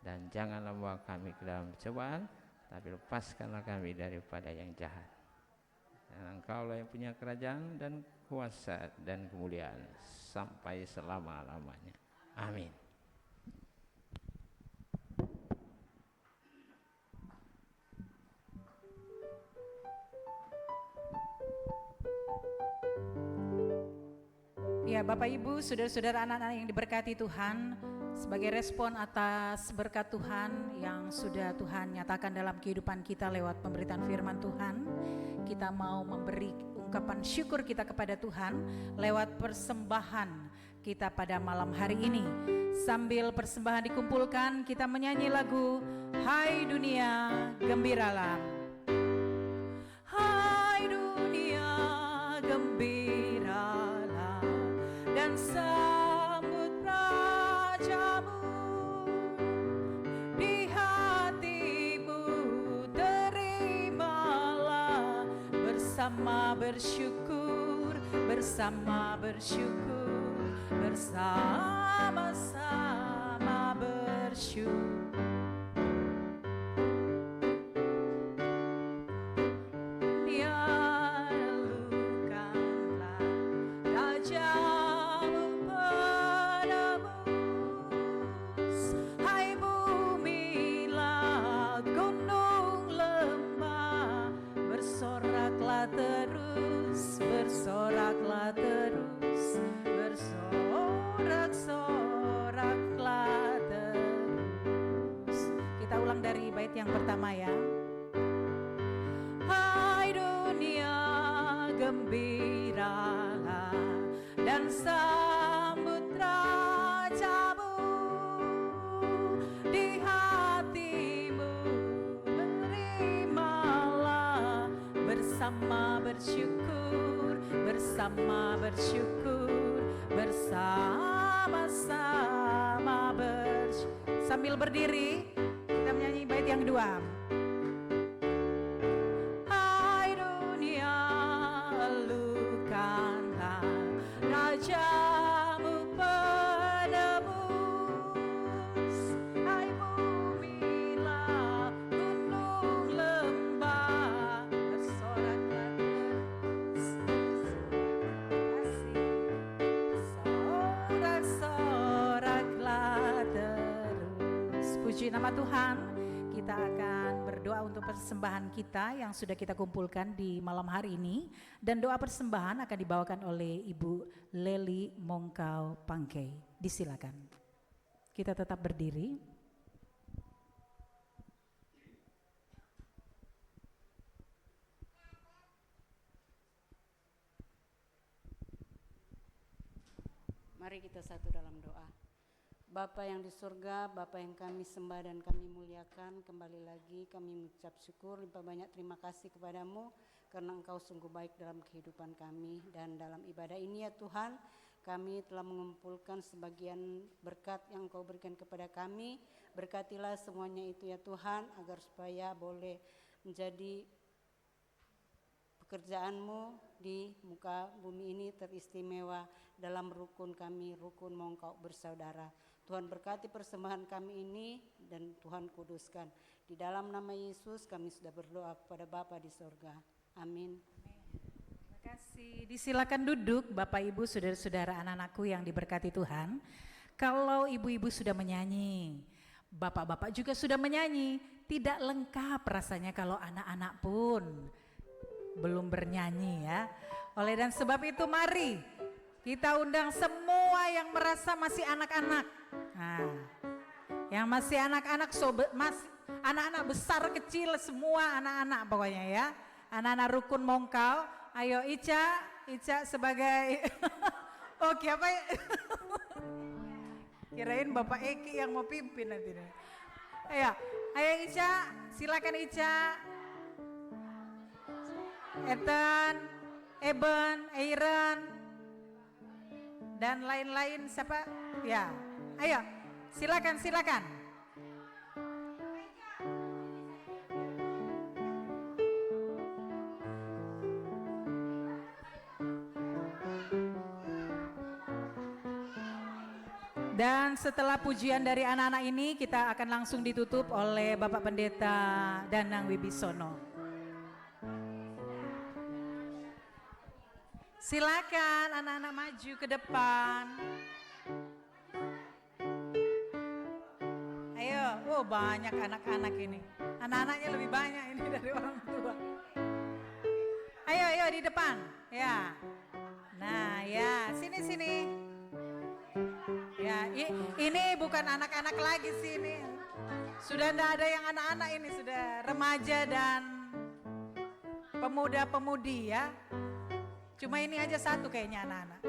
Dan janganlah membawa kami ke dalam pencobaan, tapi lepaskanlah kami daripada yang jahat. Dan Engkaulah yang punya kerajaan dan kuasa dan kemuliaan sampai selama-lamanya. Amin. Ya, Bapak Ibu, saudara-saudara, anak-anak yang diberkati Tuhan, sebagai respon atas berkat Tuhan yang sudah Tuhan nyatakan dalam kehidupan kita lewat pemberitaan firman Tuhan, kita mau memberi ungkapan syukur kita kepada Tuhan lewat persembahan kita pada malam hari ini. Sambil persembahan dikumpulkan, kita menyanyi lagu Hai Dunia Gembiralah. Hai dunia gembiralah dan sambut rajamu, di hatimu terimalah bersama bersyukur, bersama bersyukur, bersama-sama bersyukur. Bersoraklah terus, bersorak-soraklah terus. Kita ulang dari bait yang pertama ya. Hai dunia gembiralah dan sambut rajamu, di hatimu berimalah bersama bersyukur, bersama bersyukur, bersama-sama bersyukur. Sambil berdiri kita menyanyi bait yang kedua. Hai dunia elukanlah rajamu penebus, hai bumilah gunung lembah bersoraklah terus, sorak-soraklah terus. Puji nama Tuhan. Kita akan berdoa untuk persembahan kita yang sudah kita kumpulkan di malam hari ini, dan doa persembahan akan dibawakan oleh Ibu Leli Mongkau Pangkei. Disilakan. Kita tetap berdiri. Mari kita satu dalam doa. Bapa yang di surga, Bapa yang kami sembah dan kami muliakan, kembali lagi kami mengucap syukur limpah banyak terima kasih kepadamu karena Engkau sungguh baik dalam kehidupan kami. Dan dalam ibadah ini ya Tuhan, kami telah mengumpulkan sebagian berkat yang Engkau berikan kepada kami. Berkatilah semuanya itu ya Tuhan, agar supaya boleh menjadi pekerjaan-Mu di muka bumi ini teristimewa dalam rukun kami, rukun Mongkau bersaudara. Tuhan berkati persembahan kami ini dan Tuhan kuduskan. Di dalam nama Yesus kami sudah berdoa kepada Bapa di surga. Amin. Terima kasih. Disilakan duduk Bapak Ibu, saudara-saudara, anak-anakku yang diberkati Tuhan. Kalau ibu-ibu sudah menyanyi, bapak-bapak juga sudah menyanyi, tidak lengkap rasanya kalau anak-anak pun belum bernyanyi ya. Oleh dan sebab itu mari kita undang semua yang merasa masih anak-anak. Nah, yang masih anak-anak, anak-anak besar kecil semua anak-anak pokoknya ya. Anak-anak rukun Mongkau. Ayo Ica sebagai oke apa ya? Kirain Bapak Eki yang mau pimpin nanti. Ayo Ica, silakan Ica. Ethan, Eben, Eiren, dan lain-lain siapa? Ya, ayo silakan. Dan setelah pujian dari anak-anak ini, kita akan langsung ditutup oleh Bapak Pendeta Danang Wibisono. Silakan anak-anak maju ke depan. Ayo, oh banyak anak-anak ini. Anak-anaknya lebih banyak ini dari orang tua. Ayo di depan, ya. Nah, ya, sini. Ya, ini bukan anak-anak lagi sini. Sudah tidak ada yang anak-anak ini, sudah remaja dan pemuda-pemudi ya. Cuma ini aja satu kayaknya anak-anak.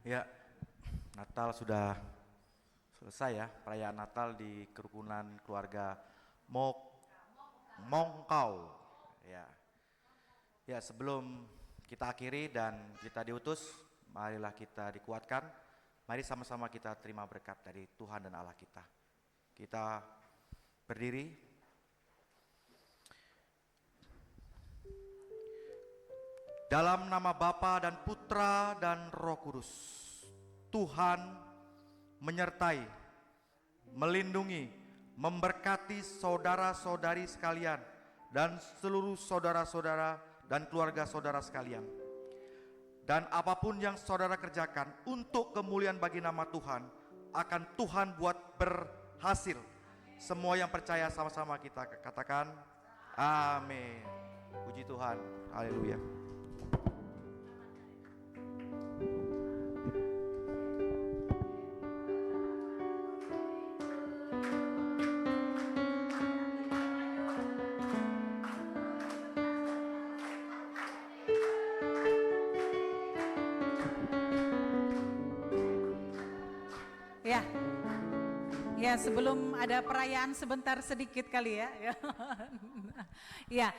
Ya, Natal sudah selesai ya, perayaan Natal di kerukunan keluarga Mongkau. Ya, sebelum kita akhiri dan kita diutus, marilah kita dikuatkan. Mari sama-sama kita terima berkat dari Tuhan dan Allah kita. Kita berdiri. Dalam nama Bapa dan Putra dan Roh Kudus, Tuhan menyertai, melindungi, memberkati saudara-saudari sekalian dan seluruh saudara-saudara dan keluarga saudara sekalian. Dan apapun yang saudara kerjakan untuk kemuliaan bagi nama Tuhan, akan Tuhan buat berhasil. Semua yang percaya sama-sama kita katakan, amin. Puji Tuhan, haleluya. Ya, sebelum ada perayaan sebentar sedikit kali ya. Ya,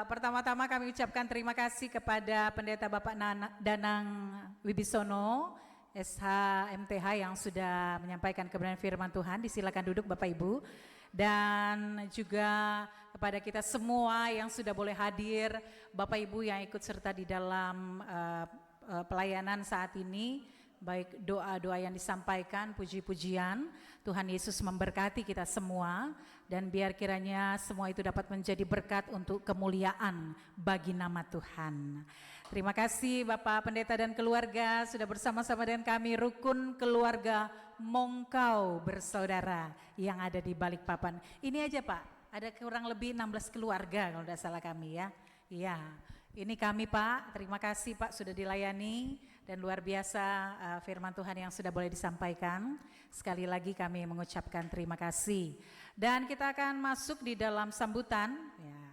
pertama-tama kami ucapkan terima kasih kepada Pendeta Bapak Danang Wibisono, SH MTH yang sudah menyampaikan kebenaran firman Tuhan. Disilakan duduk Bapak Ibu. Dan juga kepada kita semua yang sudah boleh hadir, Bapak Ibu yang ikut serta di dalam pelayanan saat ini, baik doa-doa yang disampaikan, puji-pujian. Tuhan Yesus memberkati kita semua, dan biar kiranya semua itu dapat menjadi berkat untuk kemuliaan bagi nama Tuhan. Terima kasih Bapak Pendeta dan keluarga sudah bersama-sama dengan kami, rukun keluarga Mongkau bersaudara yang ada di Balikpapan. Ini aja Pak, ada kurang lebih 16 keluarga kalau tidak salah kami ya. Iya, ini kami Pak, terima kasih Pak sudah dilayani. Dan luar biasa firman Tuhan yang sudah boleh disampaikan. Sekali lagi kami mengucapkan terima kasih. Dan kita akan masuk di dalam sambutan. Ya,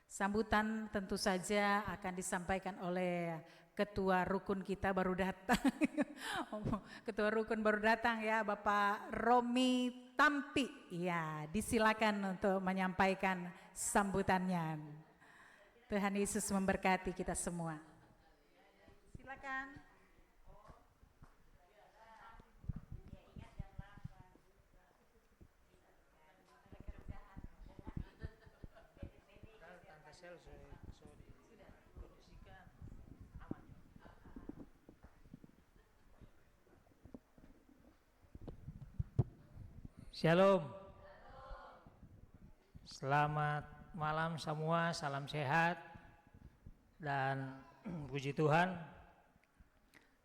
sambutan tentu saja akan disampaikan oleh Ketua Rukun kita baru datang. Ketua Rukun baru datang ya, Bapak Romi Tampi. Ya, disilakan untuk menyampaikan sambutannya. Tuhan Yesus memberkati kita semua. Silakan. Shalom. Selamat malam semua, salam sehat dan puji Tuhan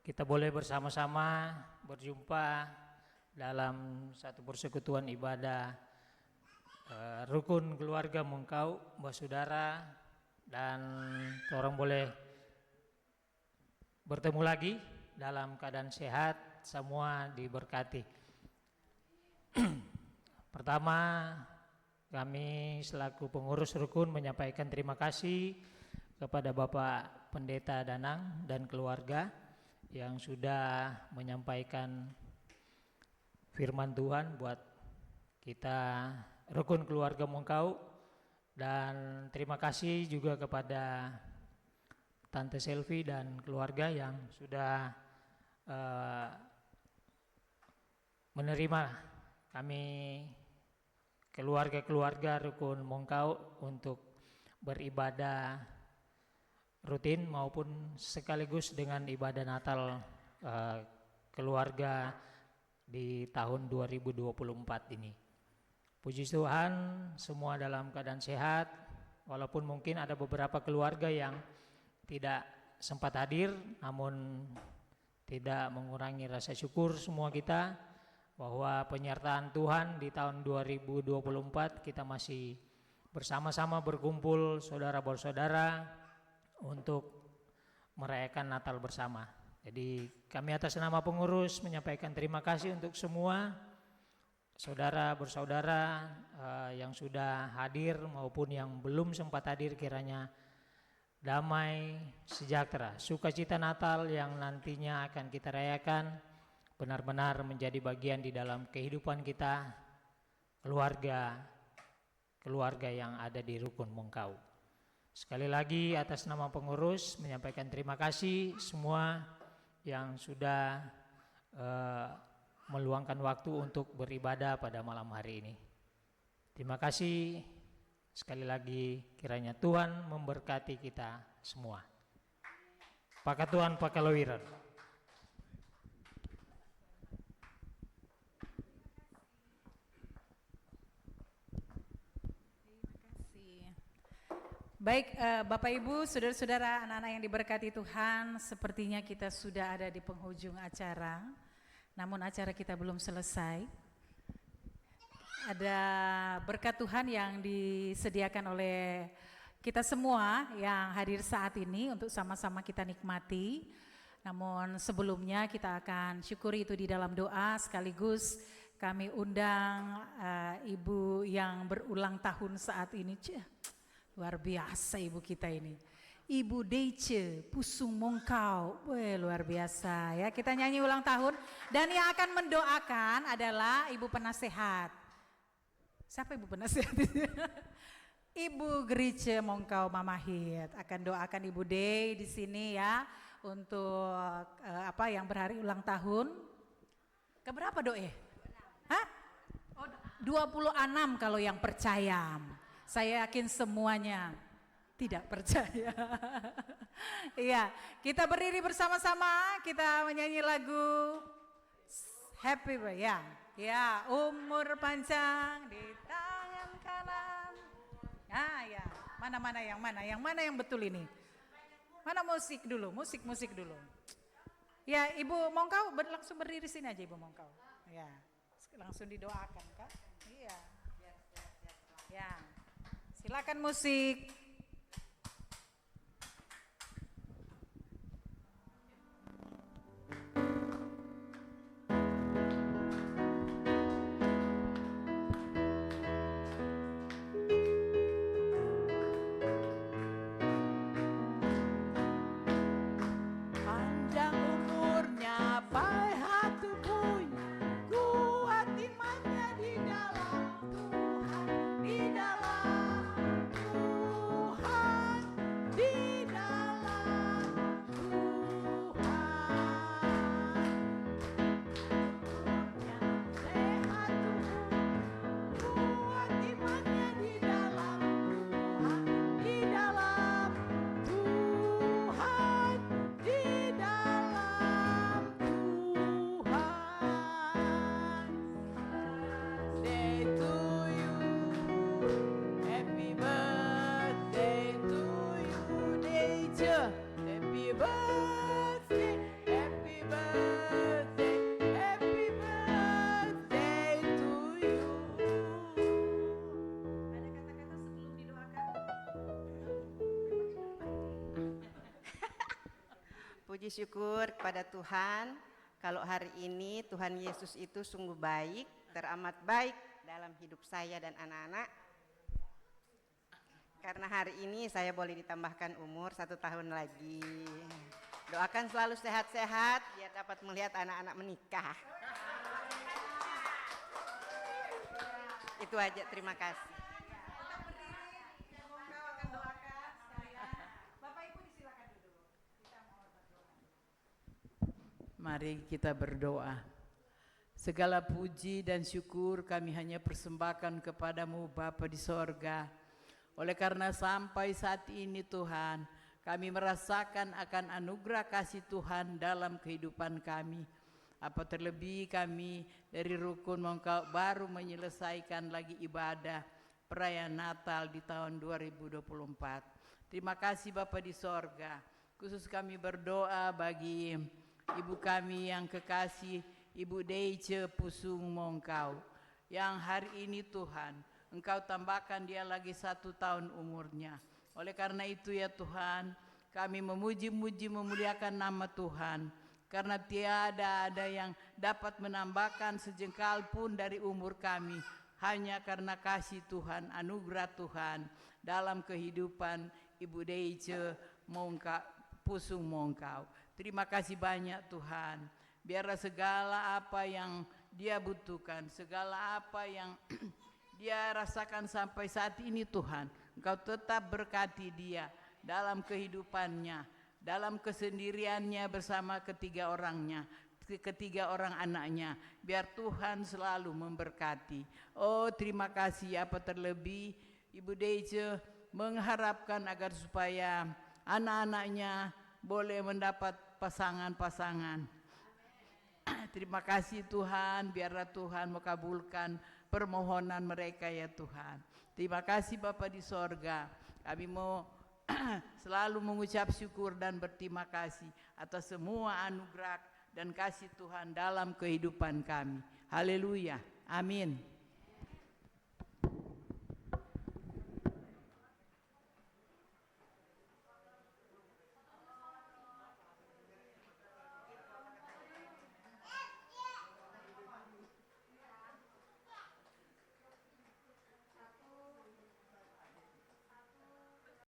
kita boleh bersama-sama berjumpa dalam satu persekutuan ibadah rukun keluarga Mongkau bersaudara, dan orang boleh bertemu lagi dalam keadaan sehat, semua diberkati. Pertama, kami selaku pengurus rukun menyampaikan terima kasih kepada Bapak Pendeta Danang dan keluarga yang sudah menyampaikan firman Tuhan buat kita rukun keluarga Mongkau, dan terima kasih juga kepada Tante Selvi dan keluarga yang sudah menerima kami keluarga-keluarga rukun Mongkau untuk beribadah rutin maupun sekaligus dengan ibadah Natal keluarga di tahun 2024 ini. Puji Tuhan, semua dalam keadaan sehat, walaupun mungkin ada beberapa keluarga yang tidak sempat hadir, namun tidak mengurangi rasa syukur semua kita bahwa penyertaan Tuhan di tahun 2024 kita masih bersama-sama berkumpul saudara bersaudara untuk merayakan Natal bersama. Jadi kami atas nama pengurus menyampaikan terima kasih untuk semua saudara bersaudara yang sudah hadir maupun yang belum sempat hadir, kiranya damai, sejahtera, sukacita Natal yang nantinya akan kita rayakan benar-benar menjadi bagian di dalam kehidupan kita, keluarga yang ada di rukun Mongkau. Sekali lagi atas nama pengurus menyampaikan terima kasih semua yang sudah meluangkan waktu untuk beribadah pada malam hari ini. Terima kasih sekali lagi, kiranya Tuhan memberkati kita semua. Pakat Tuhan pakalawiran. Baik, Bapak Ibu, saudara-saudara, anak-anak yang diberkati Tuhan, sepertinya kita sudah ada di penghujung acara, namun acara kita belum selesai. Ada berkat Tuhan yang disediakan oleh kita semua yang hadir saat ini untuk sama-sama kita nikmati. Namun sebelumnya kita akan syukuri itu di dalam doa, sekaligus kami undang Ibu yang berulang tahun saat ini. Luar biasa ibu kita ini. Ibu Deice Pusung Mongkau. Wih, luar biasa ya. Kita nyanyi ulang tahun dan yang akan mendoakan adalah Ibu Penasehat. Siapa Ibu Penasehat? Ibu Gerice Mongkau Mamahit akan doakan Ibu Dei di sini ya untuk yang berhari ulang tahun. Keberapa Doe? Hah? Oh, 26 kalau yang percaya. Saya yakin semuanya tidak percaya. Iya, kita berdiri bersama-sama, kita menyanyi lagu Happy Birthday ya. Ya, umur panjang di tangan kanan. Ah ya, yang mana yang betul ini? Mana musik dulu, musik dulu. Ya, Ibu Mongkau langsung berdiri sini aja Ibu Mongkau. Ya, langsung didoakan kan? Iya. Ya, silakan musik. Panjang umurnya, baik hati punya, kuat imannya di dalam Tuhan, di dalam Tuhan, di dalam Tuhan. Umurnya sehat tubuh, kuat imannya di dalam Tuhan, di dalam Tuhan, di dalam Tuhan. Birthday to you, happy birthday to you, Deice. Happy birthday, happy birthday, happy birthday to you. Ada kata-kata sebelum didoakan? Puji syukur kepada Tuhan, kalau hari ini Tuhan Yesus itu sungguh baik, teramat baik dalam hidup saya dan anak-anak. Karena hari ini saya boleh ditambahkan umur 1 tahun lagi. Doakan selalu sehat-sehat biar dapat melihat anak-anak menikah. Itu aja, terima kasih. Mongkau akan doakan sekalian. Bapak Ibu disilakan duduk. Kita mau berdoa. Mari kita berdoa. Segala puji dan syukur kami hanya persembahkan kepadamu Bapa di sorga. Oleh karena sampai saat ini Tuhan, kami merasakan akan anugerah kasih Tuhan dalam kehidupan kami. Apa terlebih kami dari Rukun Mongkau baru menyelesaikan lagi ibadah perayaan Natal di tahun 2024. Terima kasih Bapa di sorga. Khusus kami berdoa bagi Ibu kami yang kekasih, Ibu Deice Pusung Mongkau, yang hari ini Tuhan, Engkau tambahkan dia lagi 1 tahun umurnya. Oleh karena itu ya Tuhan, kami memuji-muji memuliakan nama Tuhan. Karena tiada ada yang dapat menambahkan sejengkal pun dari umur kami. Hanya karena kasih Tuhan, anugerah Tuhan dalam kehidupan Ibu Deice Pusung Mongkau. Terima kasih banyak Tuhan. Biarlah segala apa yang dia butuhkan, segala apa yang dia rasakan sampai saat ini Tuhan, Engkau tetap berkati dia dalam kehidupannya, dalam kesendiriannya bersama ketiga orang anaknya. Biar Tuhan selalu memberkati. Oh terima kasih, apa terlebih Ibu Deice mengharapkan agar supaya anak-anaknya boleh mendapat pasangan-pasangan. Terima kasih Tuhan, biarlah Tuhan mengabulkan permohonan mereka ya Tuhan. Terima kasih Bapa di sorga. Kami mau selalu mengucap syukur dan berterima kasih atas semua anugerah dan kasih Tuhan dalam kehidupan kami. Haleluya. Amin.